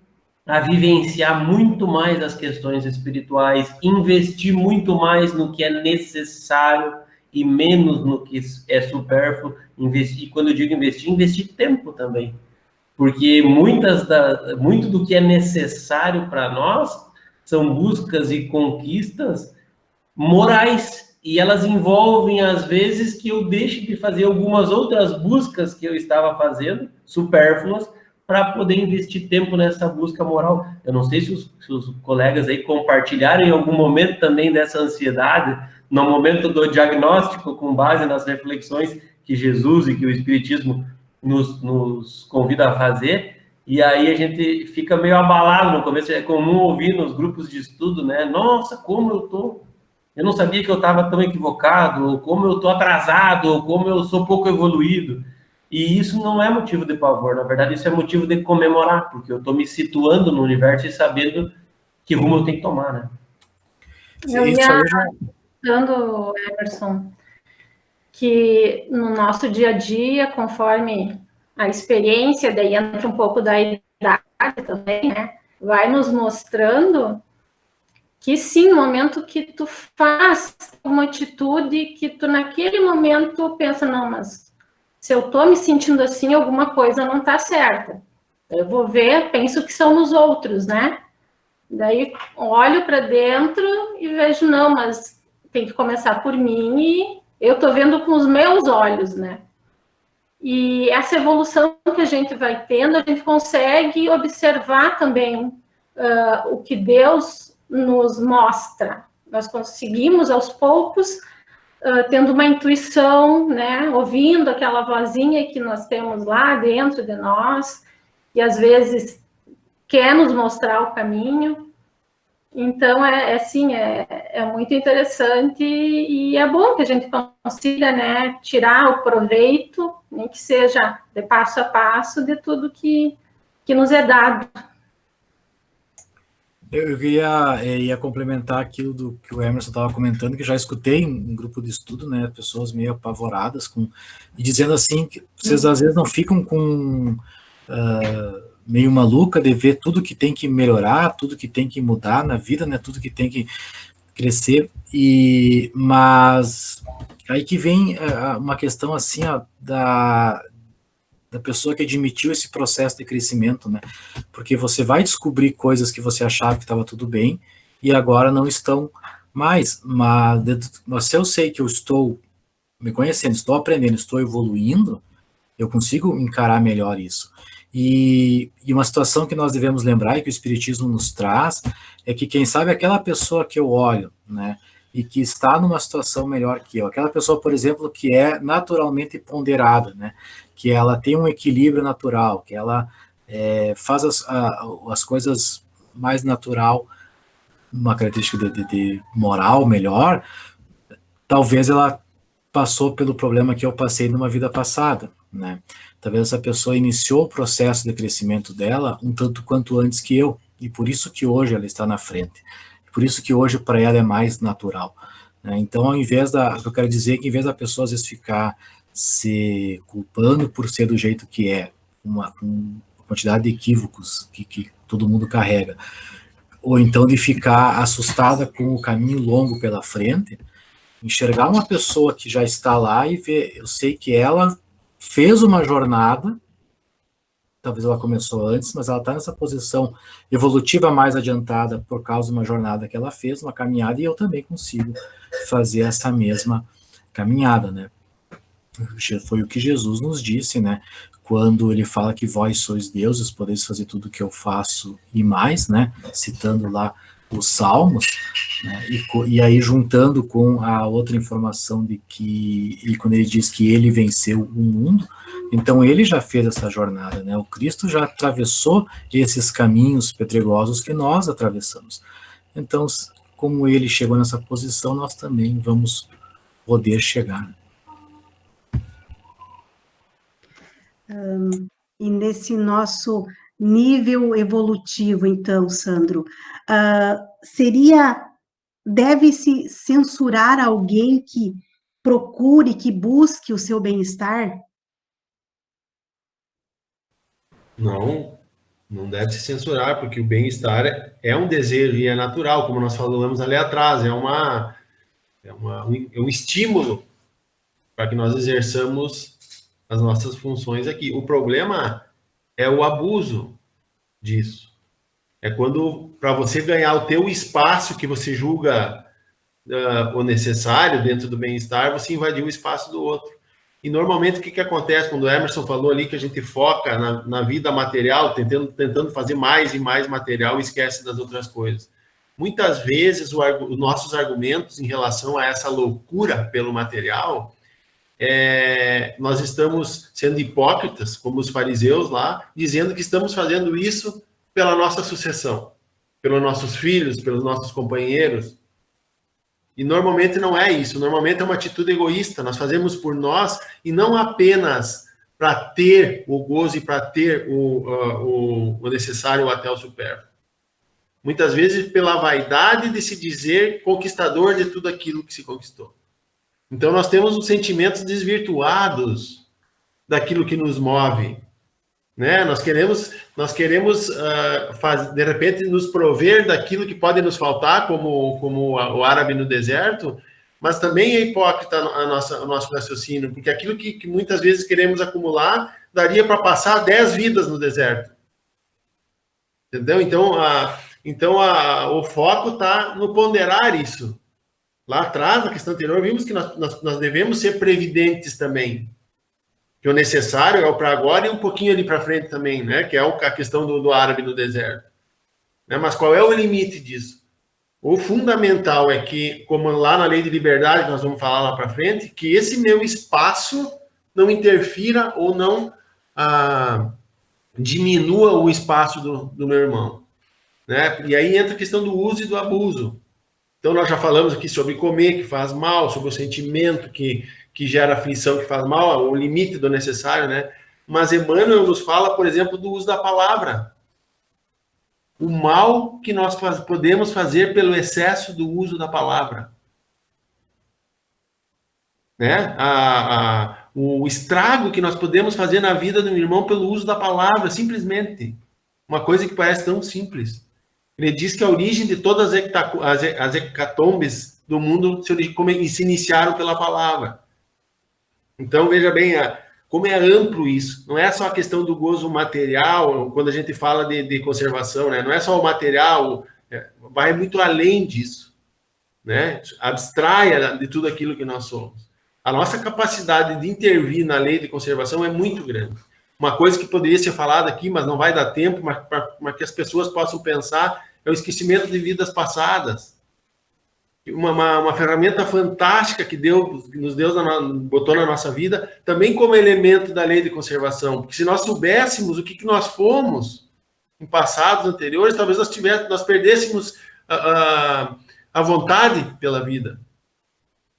a vivenciar muito mais as questões espirituais, investir muito mais no que é necessário e menos no que é supérfluo. Investir, quando eu digo investir tempo também. Porque muito do que é necessário para nós são buscas e conquistas morais, e elas envolvem, às vezes, que eu deixe de fazer algumas outras buscas que eu estava fazendo, supérfluas, para poder investir tempo nessa busca moral. Eu não sei se os colegas aí compartilharam em algum momento também dessa ansiedade, no momento do diagnóstico, com base nas reflexões que Jesus e que o Espiritismo nos convida a fazer, E aí a gente fica meio abalado no começo, é comum ouvir nos grupos de estudo, né? Nossa, como eu tô... Eu não sabia que eu estava tão equivocado, ou como eu tô atrasado, ou como eu sou pouco evoluído. E isso não é motivo de pavor, na verdade isso é motivo de comemorar, porque eu tô me situando no universo e sabendo que rumo eu tenho que tomar, né? Eu Isso ia aí já... dando, Emerson, que no nosso dia a dia, conforme a experiência, daí entra um pouco da idade também, né? Vai nos mostrando que sim, no momento que tu faz uma atitude que tu naquele momento pensa, não, mas se eu tô me sentindo assim, alguma coisa não tá certa. Eu vou ver, penso que são nos outros, né? Daí olho para dentro e vejo, não, mas tem que começar por mim e eu tô vendo com os meus olhos, né? E essa evolução que a gente vai tendo, a gente consegue observar também o que Deus nos mostra. Nós conseguimos, aos poucos, tendo uma intuição, né? Ouvindo aquela vozinha que nós temos lá dentro de nós, e às vezes quer nos mostrar o caminho. Então, é muito interessante e é bom que a gente consiga, né, tirar o proveito, nem que seja de passo a passo, de tudo que nos é dado. Eu ia complementar aquilo do que o Emerson estava comentando, que já escutei em um grupo de estudo, né, pessoas meio apavoradas e dizendo assim, que vocês às vezes não ficam com... meio maluca de ver tudo que tem que melhorar, tudo que tem que mudar na vida, né? Tudo que tem que crescer. Mas aí que vem uma questão assim, ó, da pessoa que admitiu esse processo de crescimento, né? Porque você vai descobrir coisas que você achava que estava tudo bem e agora não estão mais. Mas se eu sei que eu estou me conhecendo, estou aprendendo, estou evoluindo, eu consigo encarar melhor isso. E uma situação que nós devemos lembrar e que o Espiritismo nos traz é que, quem sabe, aquela pessoa que eu olho, né, e que está numa situação melhor que eu, aquela pessoa, por exemplo, que é naturalmente ponderada, né, que ela tem um equilíbrio natural, que ela faz as coisas mais natural, uma característica de moral melhor, talvez ela passou pelo problema que eu passei numa vida passada, né? Talvez essa pessoa iniciou o processo de crescimento dela um tanto quanto antes que eu, e por isso que hoje ela está na frente, por isso que hoje para ela é mais natural, né? Então, eu quero dizer que, em vez da pessoa às vezes ficar se culpando por ser do jeito que é, uma quantidade de equívocos que todo mundo carrega, ou então de ficar assustada com o caminho longo pela frente, enxergar uma pessoa que já está lá e ver, eu sei que ela fez uma jornada, talvez ela começou antes, mas ela está nessa posição evolutiva mais adiantada por causa de uma jornada que ela fez, uma caminhada, e eu também consigo fazer essa mesma caminhada, né? Foi o que Jesus nos disse, né? Quando ele fala que vós sois deuses, podeis fazer tudo o que eu faço e mais, né? Citando lá os Salmos, né? E aí juntando com a outra informação de que, e quando ele diz que ele venceu o mundo, então ele já fez essa jornada, né? O Cristo já atravessou esses caminhos pedregosos que nós atravessamos. Então, como ele chegou nessa posição, nós também vamos poder chegar. E nesse nosso nível evolutivo, então, Sandro, deve-se censurar alguém que procure, que busque o seu bem-estar? Não deve se censurar, porque o bem-estar é um desejo e é natural, como nós falamos ali atrás, é um estímulo para que nós exerçamos as nossas funções aqui. O problema é o abuso disso. É quando, para você ganhar o teu espaço que você julga o necessário dentro do bem-estar, você invadiu o espaço do outro. E normalmente o que acontece quando o Emerson falou ali que a gente foca na vida material, tentando fazer mais e mais material e esquece das outras coisas. Muitas vezes os nossos argumentos em relação a essa loucura pelo material nós estamos sendo hipócritas, como os fariseus lá, dizendo que estamos fazendo isso pela nossa sucessão, pelos nossos filhos, pelos nossos companheiros. E normalmente não é isso, normalmente é uma atitude egoísta, nós fazemos por nós e não apenas para ter o gozo e para ter o necessário até o supérfluo. Muitas vezes pela vaidade de se dizer conquistador de tudo aquilo que se conquistou. Então nós temos os sentimentos desvirtuados daquilo que nos move, né? Nós queremos de repente nos prover daquilo que pode nos faltar, como o árabe no deserto, mas também é hipócrita o nosso raciocínio, porque aquilo que muitas vezes queremos acumular daria para passar 10 vidas no deserto. Entendeu? Então o foco está no ponderar isso. Lá atrás, na questão anterior, vimos que nós devemos ser previdentes também. Que o necessário é o para agora e um pouquinho ali para frente também, né? Que é a questão do árabe no deserto. Né? Mas qual é o limite disso? O fundamental é que, como lá na lei de liberdade, que nós vamos falar lá para frente, que esse meu espaço não interfira ou não diminua o espaço do meu irmão. Né? E aí entra a questão do uso e do abuso. Então, nós já falamos aqui sobre comer, que faz mal, sobre o sentimento que gera aflição, que faz mal, o limite do necessário, né? Mas Emmanuel nos fala, por exemplo, do uso da palavra. O mal que nós podemos fazer pelo excesso do uso da palavra. Né? O estrago que nós podemos fazer na vida do irmão pelo uso da palavra, simplesmente. Uma coisa que parece tão simples. Ele diz que a origem de todas as hecatombes do mundo se iniciaram pela palavra. Então, veja bem como é amplo isso. Não é só a questão do gozo material, quando a gente fala de conservação, né? Não é só o material, vai muito além disso. Né? Abstraia de tudo aquilo que nós somos. A nossa capacidade de intervir na lei de conservação é muito grande. Uma coisa que poderia ser falada aqui, mas não vai dar tempo, mas para que as pessoas possam pensar, é o esquecimento de vidas passadas. Uma ferramenta fantástica que Deus botou na nossa vida, também como elemento da lei de conservação. Porque se nós soubéssemos o que nós fomos em passados anteriores, talvez nós perdêssemos a vontade pela vida.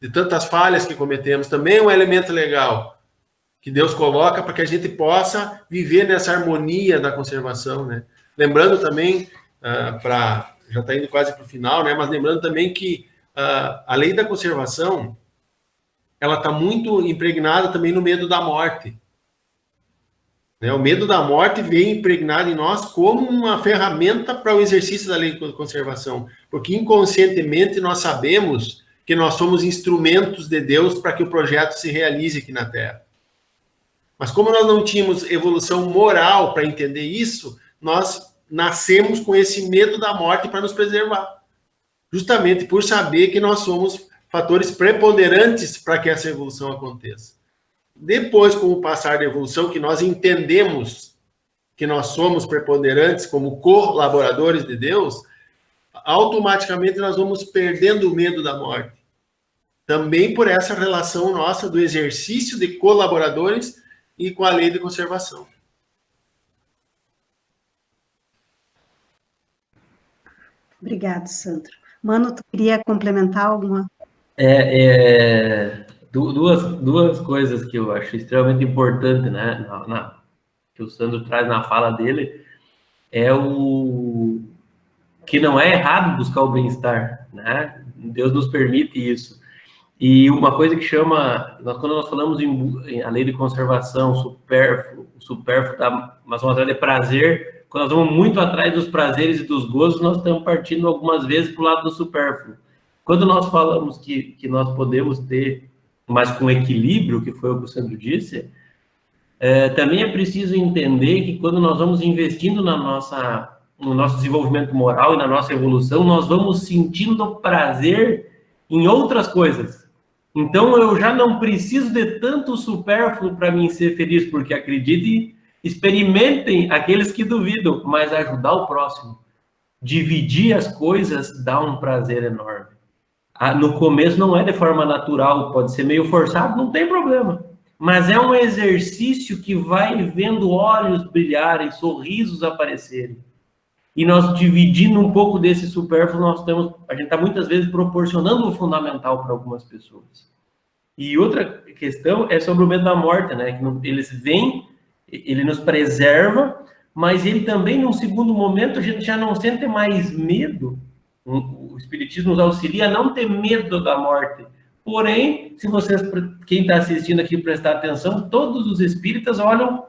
De tantas falhas que cometemos. Também é um elemento legal que Deus coloca para que a gente possa viver nessa harmonia da conservação, né? Lembrando também, já está indo quase para o final, né? Mas lembrando também que a lei da conservação, ela está muito impregnada também no medo da morte. Né? O medo da morte vem impregnado em nós como uma ferramenta para o exercício da lei de conservação, porque inconscientemente nós sabemos que nós somos instrumentos de Deus para que o projeto se realize aqui na Terra. Mas como nós não tínhamos evolução moral para entender isso, nós nascemos com esse medo da morte para nos preservar. Justamente por saber que nós somos fatores preponderantes para que essa evolução aconteça. Depois, com o passar da evolução, que nós entendemos que nós somos preponderantes como colaboradores de Deus, automaticamente nós vamos perdendo o medo da morte. Também por essa relação nossa do exercício de colaboradores e com a lei de conservação. Obrigado, Sandro. Mano, tu queria complementar alguma? Duas coisas que eu acho extremamente importante, né, que o Sandro traz na fala dele, é o que não é errado buscar o bem-estar, né? Deus nos permite isso. E uma coisa que chama, quando nós falamos em a lei de conservação, supérfluo, tá, mas vamos atrás de prazer, quando nós vamos muito atrás dos prazeres e dos gozos, nós estamos partindo algumas vezes para o lado do supérfluo. Quando nós falamos que nós podemos ter, mas com equilíbrio, que foi o que o Sandro disse, também é preciso entender que quando nós vamos investindo no nosso desenvolvimento moral e na nossa evolução, nós vamos sentindo prazer em outras coisas. Então, eu já não preciso de tanto supérfluo para mim ser feliz, porque acreditem, experimentem aqueles que duvidam, mas ajudar o próximo, dividir as coisas dá um prazer enorme. No começo não é de forma natural, pode ser meio forçado, não tem problema. Mas é um exercício que vai vendo olhos brilharem, sorrisos aparecerem. E nós dividindo um pouco desse supérfluo, a gente está muitas vezes proporcionando o fundamental para algumas pessoas. E outra questão é sobre o medo da morte, né? Que eles vêm, ele nos preserva, mas ele também, num segundo momento, a gente já não sente mais medo. O Espiritismo nos auxilia a não ter medo da morte. Porém, se vocês, quem está assistindo aqui, prestar atenção, todos os espíritas olham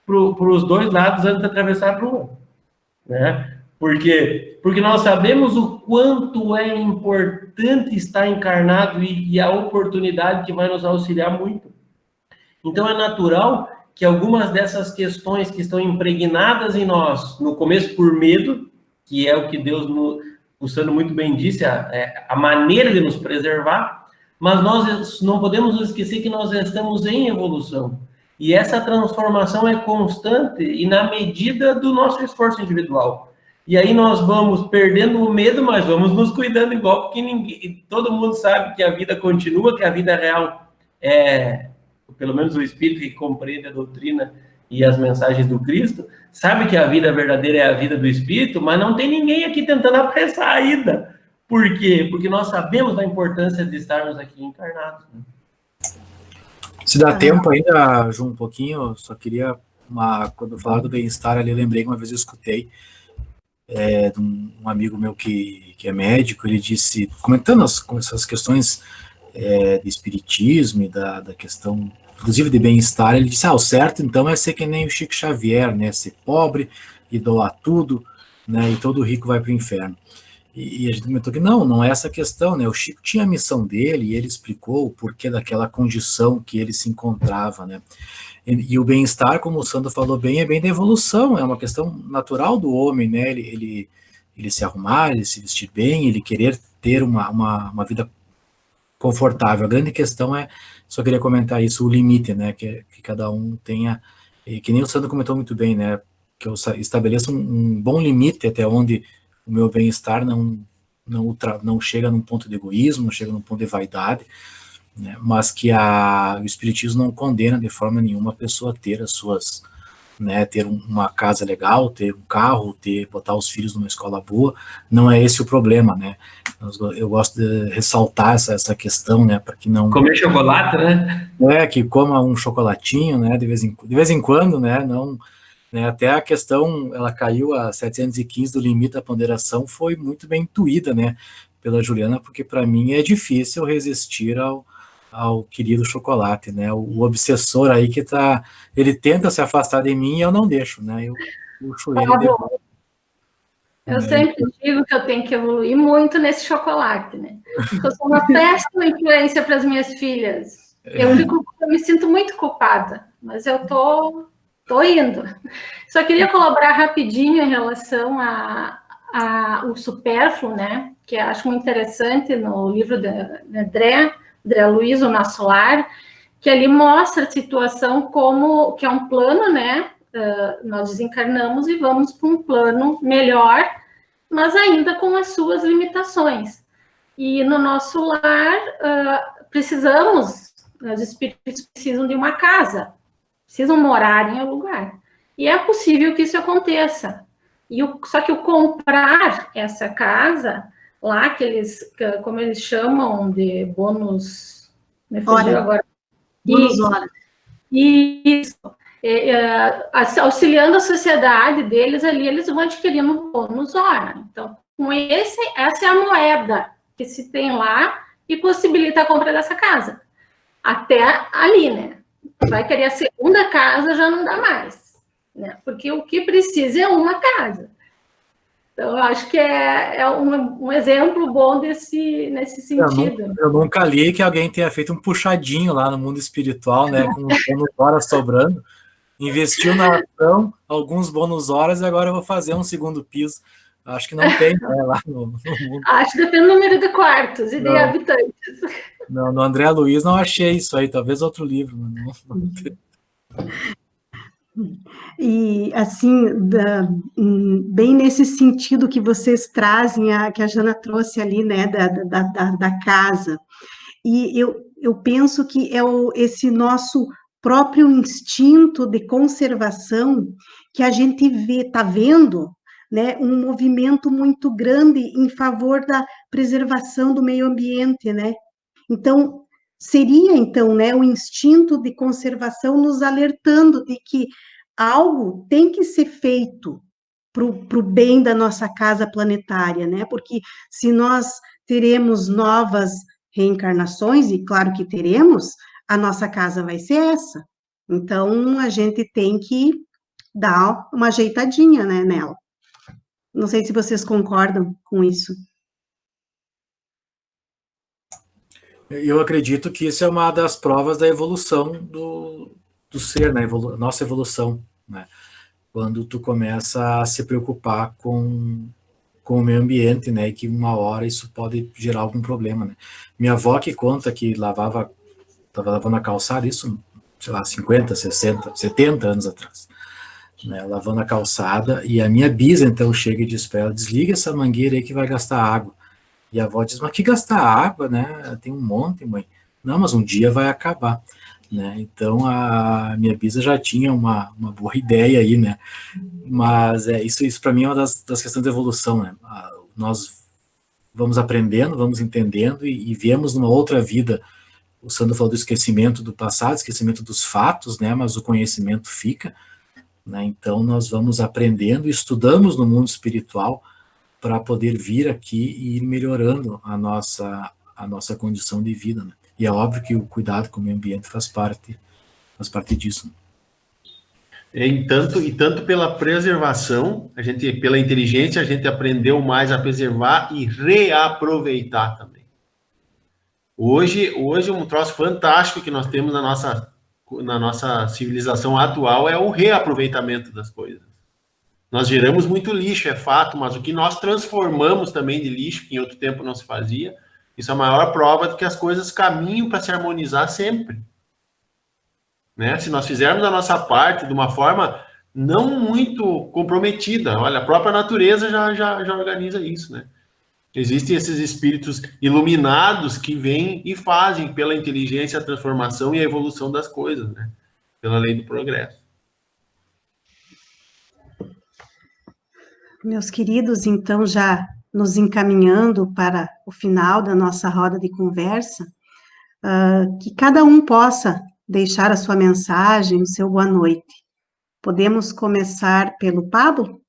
para os dois lados antes de atravessar a rua, né? Porque nós sabemos o quanto é importante estar encarnado e a oportunidade que vai nos auxiliar muito. Então, é natural que algumas dessas questões que estão impregnadas em nós, no começo por medo, que é o que Deus, o Sandro muito bem disse, a maneira de nos preservar, mas nós não podemos esquecer que nós estamos em evolução. E essa transformação é constante e na medida do nosso esforço individual. E aí nós vamos perdendo o medo, mas vamos nos cuidando igual, porque todo mundo sabe que a vida continua, que a vida real pelo menos o espírito que compreende a doutrina e as mensagens do Cristo, sabe que a vida verdadeira é a vida do espírito, mas não tem ninguém aqui tentando apressar a ida. Por quê? Porque nós sabemos da importância de estarmos aqui encarnados, né? Se dá tempo ainda, João, um pouquinho, eu só queria, quando falar do bem-estar ali, eu lembrei que uma vez eu escutei de um amigo meu que é médico, ele disse, comentando essas questões de espiritismo e da questão, inclusive de bem-estar, ele disse, o certo então é ser que nem o Chico Xavier, né, ser pobre e doar tudo, né, e todo rico vai para o inferno. E a gente comentou que não é essa questão, né, o Chico tinha a missão dele e ele explicou o porquê daquela condição que ele se encontrava, né, e o bem-estar, como o Sandro falou bem, é bem da evolução, é uma questão natural do homem, né, ele se arrumar, ele se vestir bem, ele querer ter uma vida confortável. A grande questão só queria comentar isso, o limite, né, que cada um tenha, que nem o Sandro comentou muito bem, né, que eu estabeleça um bom limite até onde o meu bem-estar não chega num ponto de egoísmo, não chega num ponto de vaidade, né, mas que o Espiritismo não condena de forma nenhuma a pessoa ter as suas, né, ter uma casa legal, ter um carro, botar os filhos numa escola boa, não é esse o problema, né? Eu gosto de ressaltar essa questão, né, para que não... Comer chocolate, né? Que coma um chocolatinho, né, de vez em quando, né, não... Né, até a questão, ela caiu a 715 do limite da ponderação, foi muito bem intuída, né, pela Juliana, porque para mim é difícil resistir ao querido chocolate, né, o obsessor aí que ele tenta se afastar de mim e eu não deixo, né, eu puxo ele de volta. Eu sempre digo que eu tenho que evoluir muito nesse chocolate, né, eu sou uma péssima influência para as minhas filhas, eu me sinto muito culpada, mas eu tô indo. Só queria colaborar rapidinho em relação ao supérfluo, né, que eu acho muito interessante no livro de André Luiz, O Nosso Lar, que ali mostra a situação como que é um plano, né, nós desencarnamos e vamos para um plano melhor, mas ainda com as suas limitações. E no nosso lar, os espíritos precisam de uma casa, precisam morar em algum lugar. E é possível que isso aconteça. Só que o comprar essa casa, lá como eles chamam de bônus... Hora. Bônus hora. Isso. Auxiliando a sociedade deles ali, eles vão adquirindo um bônus hora. Então, essa é a moeda que se tem lá e possibilita a compra dessa casa. Até ali, né? Vai querer a segunda casa, já não dá mais, né? Porque o que precisa é uma casa. Então, eu acho que é um exemplo bom nesse sentido. Eu nunca li que alguém tenha feito um puxadinho lá no mundo espiritual, né? Com bônus horas sobrando, investiu na ação, alguns bônus horas, e agora eu vou fazer um segundo piso. Acho que não tem, né, lá no mundo. Acho que depende do número de quartos e de habitantes. Não, no André Luiz não achei isso aí, talvez outro livro. Não. E, assim, bem nesse sentido que vocês trazem, que a Jana trouxe ali, né, da casa. E eu penso que é esse nosso próprio instinto de conservação que a gente está vendo, né, um movimento muito grande em favor da preservação do meio ambiente, né? Então, seria, então, né, o instinto de conservação nos alertando de que algo tem que ser feito para o bem da nossa casa planetária, né? Porque se nós teremos novas reencarnações, e claro que teremos, a nossa casa vai ser essa. Então, a gente tem que dar uma ajeitadinha, né, nela. Não sei se vocês concordam com isso. Eu acredito que isso é uma das provas da evolução do ser, né? Nossa evolução, né? Quando tu começa a se preocupar com o meio ambiente, né? E que uma hora isso pode gerar algum problema, né? Minha avó que conta que estava lavando a calçada, isso, sei lá, 50, 60, 70 anos atrás, né? Lavando a calçada, e a minha bisa, então, chega e diz para ela, desliga essa mangueira aí que vai gastar água. E a avó diz, mas que gastar água, né? Tem um monte, mãe. Não, mas um dia vai acabar, né? Então, a minha bisa já tinha uma boa ideia aí, né? Mas isso para mim é uma das questões da evolução, né? Nós vamos aprendendo, vamos entendendo e vemos numa outra vida. O Sandro falou do esquecimento do passado, esquecimento dos fatos, né? Mas o conhecimento fica, né? Então, nós vamos aprendendo, estudamos no mundo espiritual para poder vir aqui e ir melhorando a nossa condição de vida, né? E é óbvio que o cuidado com o meio ambiente faz parte disso. E tanto pela preservação, pela inteligência, a gente aprendeu mais a preservar e reaproveitar também. Hoje um troço fantástico que nós temos na nossa civilização atual é o reaproveitamento das coisas. Nós geramos muito lixo, é fato, mas o que nós transformamos também de lixo, que em outro tempo não se fazia, isso é a maior prova de que as coisas caminham para se harmonizar sempre. Né? Se nós fizermos a nossa parte de uma forma não muito comprometida, olha, a própria natureza já organiza isso, né? Existem esses espíritos iluminados que vêm e fazem pela inteligência a transformação e a evolução das coisas, né? Pela lei do progresso. Meus queridos, então, já nos encaminhando para o final da nossa roda de conversa, que cada um possa deixar a sua mensagem, o seu boa noite. Podemos começar pelo Pablo?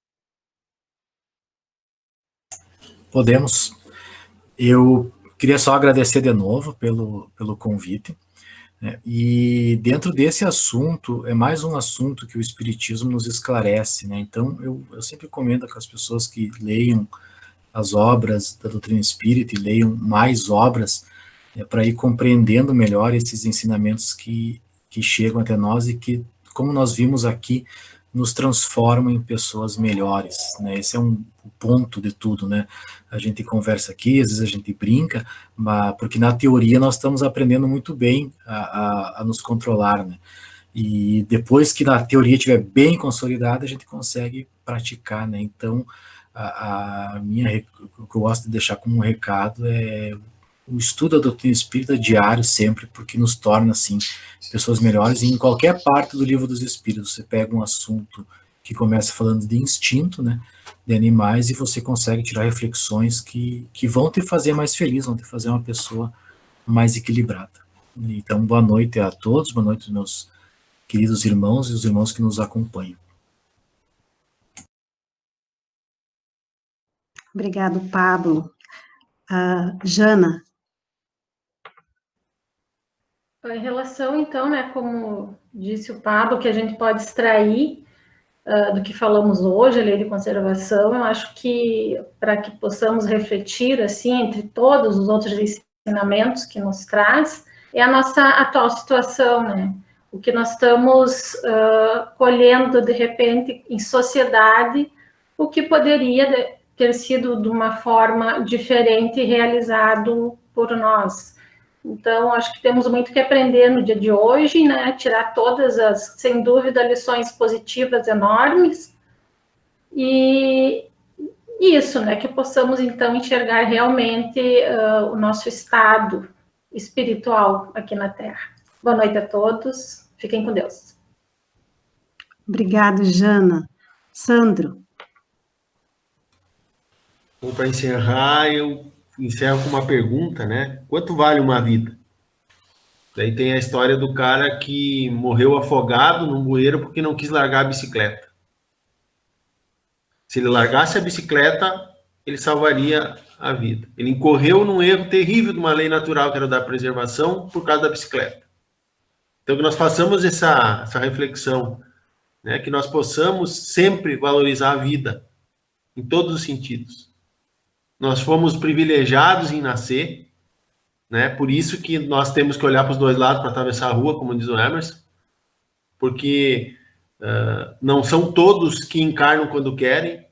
Podemos. Eu queria só agradecer de novo pelo convite, né? E dentro desse assunto, é mais um assunto que o Espiritismo nos esclarece, né? Então, eu sempre comento com as pessoas que leiam as obras da doutrina espírita e leiam mais obras, para ir compreendendo melhor esses ensinamentos que chegam até nós e que, como nós vimos aqui, nos transformam em pessoas melhores, né? Esse é o ponto de tudo, né? A gente conversa aqui, às vezes a gente brinca, porque na teoria nós estamos aprendendo muito bem a nos controlar, né? E depois que na teoria estiver bem consolidada, a gente consegue praticar, né? Então, o que eu gosto de deixar como um recado é o estudo da doutrina espírita diário sempre, porque nos torna, assim, pessoas melhores. E em qualquer parte do Livro dos Espíritos, você pega um assunto que começa falando de instinto, né, de animais, e você consegue tirar reflexões que vão te fazer mais feliz, vão te fazer uma pessoa mais equilibrada. Então, boa noite a todos, boa noite aos meus queridos irmãos e os irmãos que nos acompanham. Obrigado, Pablo. Jana. Em relação, então, né, como disse o Pablo, que a gente pode extrair do que falamos hoje, a lei de conservação, eu acho que para que possamos refletir, assim, entre todos os outros ensinamentos que nos traz, é a nossa atual situação, né? O que nós estamos colhendo, de repente, em sociedade, o que poderia ter sido de uma forma diferente realizado por nós. Então, acho que temos muito que aprender no dia de hoje, né? Tirar todas as, sem dúvida, lições positivas enormes. E isso, né? Que possamos, então, enxergar realmente o nosso estado espiritual aqui na Terra. Boa noite a todos. Fiquem com Deus. Obrigado, Jana. Sandro. Bom, para encerrar, eu encerro com uma pergunta, né? Quanto vale uma vida? Daí tem a história do cara que morreu afogado num bueiro porque não quis largar a bicicleta. Se ele largasse a bicicleta, ele salvaria a vida. Ele incorreu num erro terrível de uma lei natural, que era da preservação, por causa da bicicleta. Então, que nós façamos essa reflexão, né? Que nós possamos sempre valorizar a vida, em todos os sentidos. Nós fomos privilegiados em nascer, né? Por isso que nós temos que olhar para os dois lados para atravessar a rua, como diz o Emerson, porque não são todos que encarnam quando querem.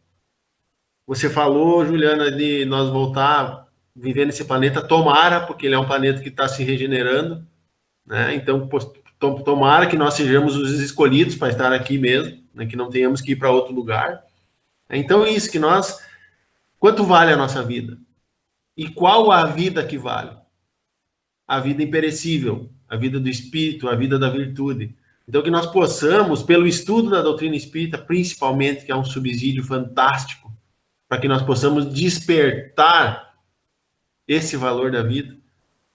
Você falou, Juliana, de nós voltar a viver nesse planeta, tomara, porque ele é um planeta que está se regenerando, né? Então, tomara que nós sejamos os escolhidos para estar aqui mesmo, né? Que não tenhamos que ir para outro lugar. Então, é isso, que nós... Quanto vale a nossa vida? E qual a vida que vale? A vida imperecível, a vida do espírito, a vida da virtude. Então, que nós possamos, pelo estudo da doutrina espírita, principalmente, que é um subsídio fantástico, para que nós possamos despertar esse valor da vida,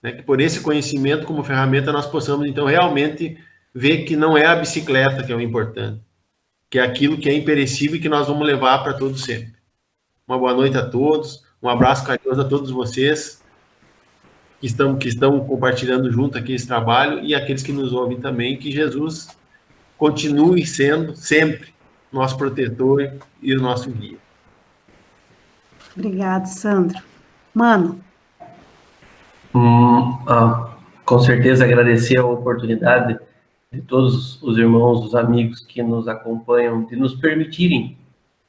né? Que por esse conhecimento como ferramenta nós possamos, então, realmente ver que não é a bicicleta que é o importante, que é aquilo que é imperecível e que nós vamos levar para todo sempre. Uma boa noite a todos, um abraço carinhoso a todos vocês que estão compartilhando junto aqui esse trabalho e aqueles que nos ouvem também, que Jesus continue sendo sempre nosso protetor e o nosso guia. Obrigado, Sandro. Mano. Com certeza agradecer a oportunidade de todos os irmãos, os amigos que nos acompanham, de nos permitirem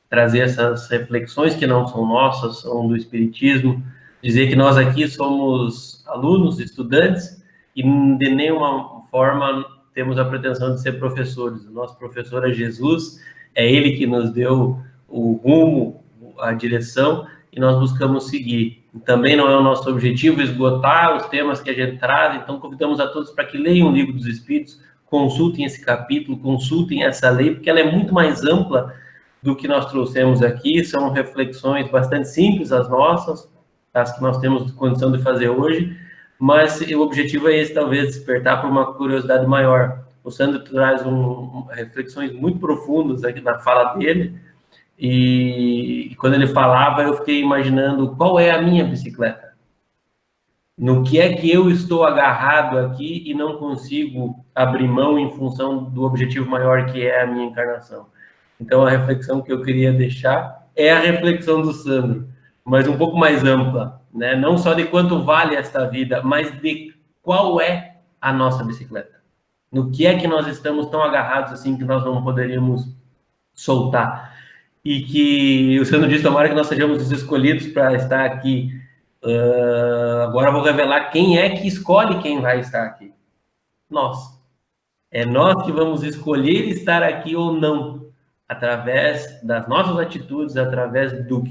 trazer essas reflexões que não são nossas, são do Espiritismo, dizer que nós aqui somos alunos, estudantes, e de nenhuma forma temos a pretensão de ser professores. O nosso professor é Jesus, é Ele que nos deu o rumo, a direção, e nós buscamos seguir. Também não é o nosso objetivo esgotar os temas que a gente traz, então convidamos a todos para que leiam o Livro dos Espíritos, consultem esse capítulo, consultem essa lei, porque ela é muito mais ampla do que nós trouxemos aqui, são reflexões bastante simples, as nossas, as que nós temos condição de fazer hoje, mas o objetivo é esse, talvez, despertar para uma curiosidade maior. O Sandro traz reflexões muito profundas aqui na fala dele, e quando ele falava, eu fiquei imaginando qual é a minha bicicleta. No que é que eu estou agarrado aqui e não consigo abrir mão em função do objetivo maior que é a minha encarnação. Então, a reflexão que eu queria deixar é a reflexão do Sandro, mas um pouco mais ampla, né? Não só de quanto vale esta vida, mas de qual é a nossa bicicleta. No que é que nós estamos tão agarrados assim que nós não poderíamos soltar. E que o Sandro disse, tomara que nós sejamos os escolhidos para estar aqui. Agora eu vou revelar quem é que escolhe quem vai estar aqui. Nós. É nós que vamos escolher estar aqui ou não, através das nossas atitudes, através no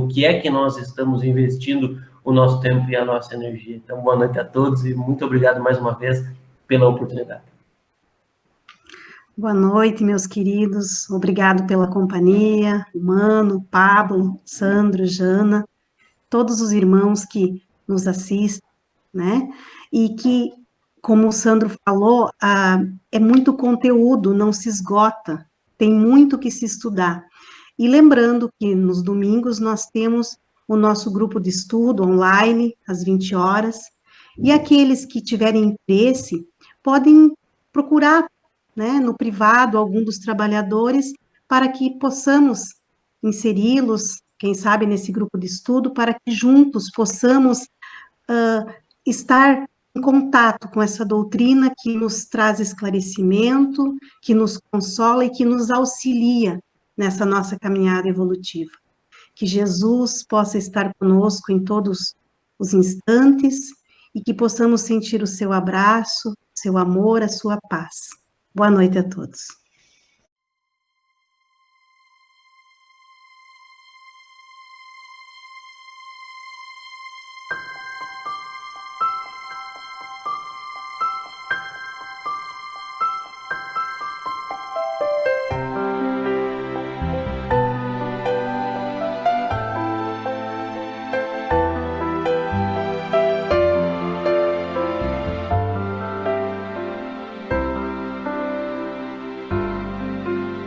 que é que nós estamos investindo o nosso tempo e a nossa energia. Então, boa noite a todos e muito obrigado mais uma vez pela oportunidade. Boa noite, meus queridos. Obrigado pela companhia, Mano, Pablo, Sandro, Jana, todos os irmãos que nos assistem, né? E que, como o Sandro falou, é muito conteúdo, não se esgota, tem muito que se estudar. E lembrando que nos domingos nós temos o nosso grupo de estudo online, às 20 horas, e aqueles que tiverem interesse podem procurar, né, no privado, algum dos trabalhadores, para que possamos inseri-los, quem sabe, nesse grupo de estudo, para que juntos possamos estar em contato com essa doutrina que nos traz esclarecimento, que nos consola e que nos auxilia nessa nossa caminhada evolutiva. Que Jesus possa estar conosco em todos os instantes e que possamos sentir o seu abraço, seu amor, a sua paz. Boa noite a todos.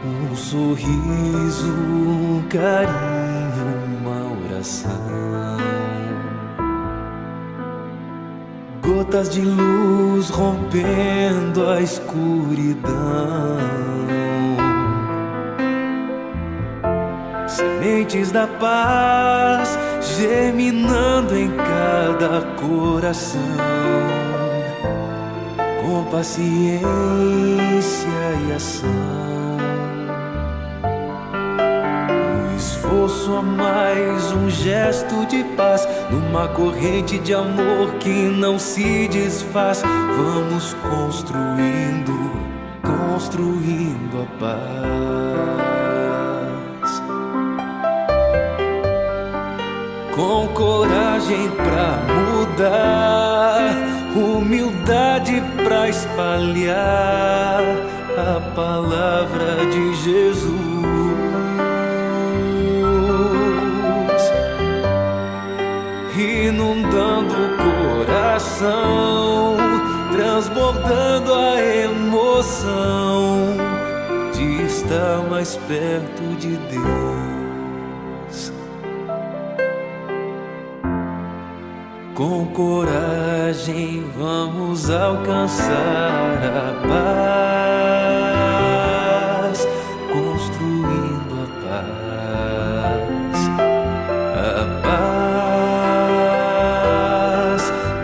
Um sorriso, um carinho, uma oração, gotas de luz rompendo a escuridão, sementes da paz germinando em cada coração, com paciência e ação. Esforço a mais, um gesto de paz, numa corrente de amor que não se desfaz. Vamos construindo, construindo a paz, com coragem pra mudar, humildade pra espalhar a palavra de Jesus, inundando o coração, transbordando a emoção de estar mais perto de Deus. Com coragem vamos alcançar a paz, construindo a paz, a paz,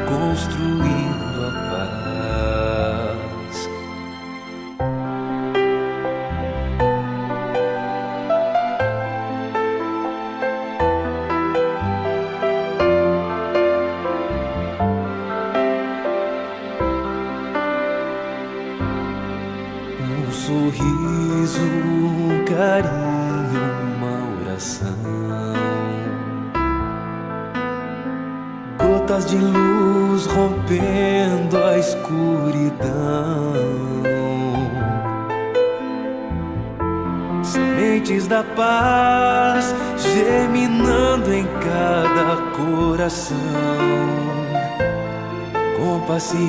construindo a paz. Um sorriso, um carinho, uma oração, gotas de luz rompendo a escuridão, sementes da paz germinando em cada coração, com paciência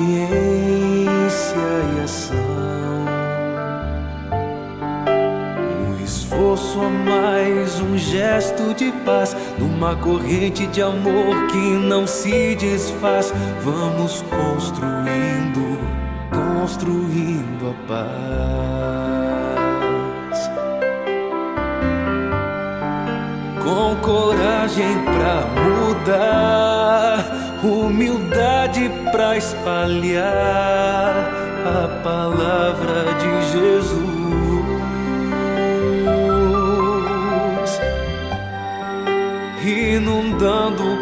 e ação. Esforço a mais, um gesto de paz, numa corrente de amor que não se desfaz. Vamos construindo, construindo a paz, com coragem pra mudar, humildade pra espalhar a palavra de Jesus, inundando o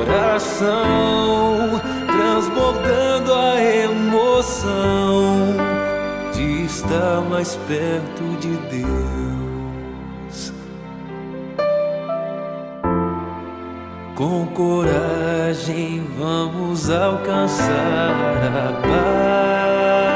coração, transbordando a emoção de estar mais perto de Deus. Com coragem vamos alcançar a paz,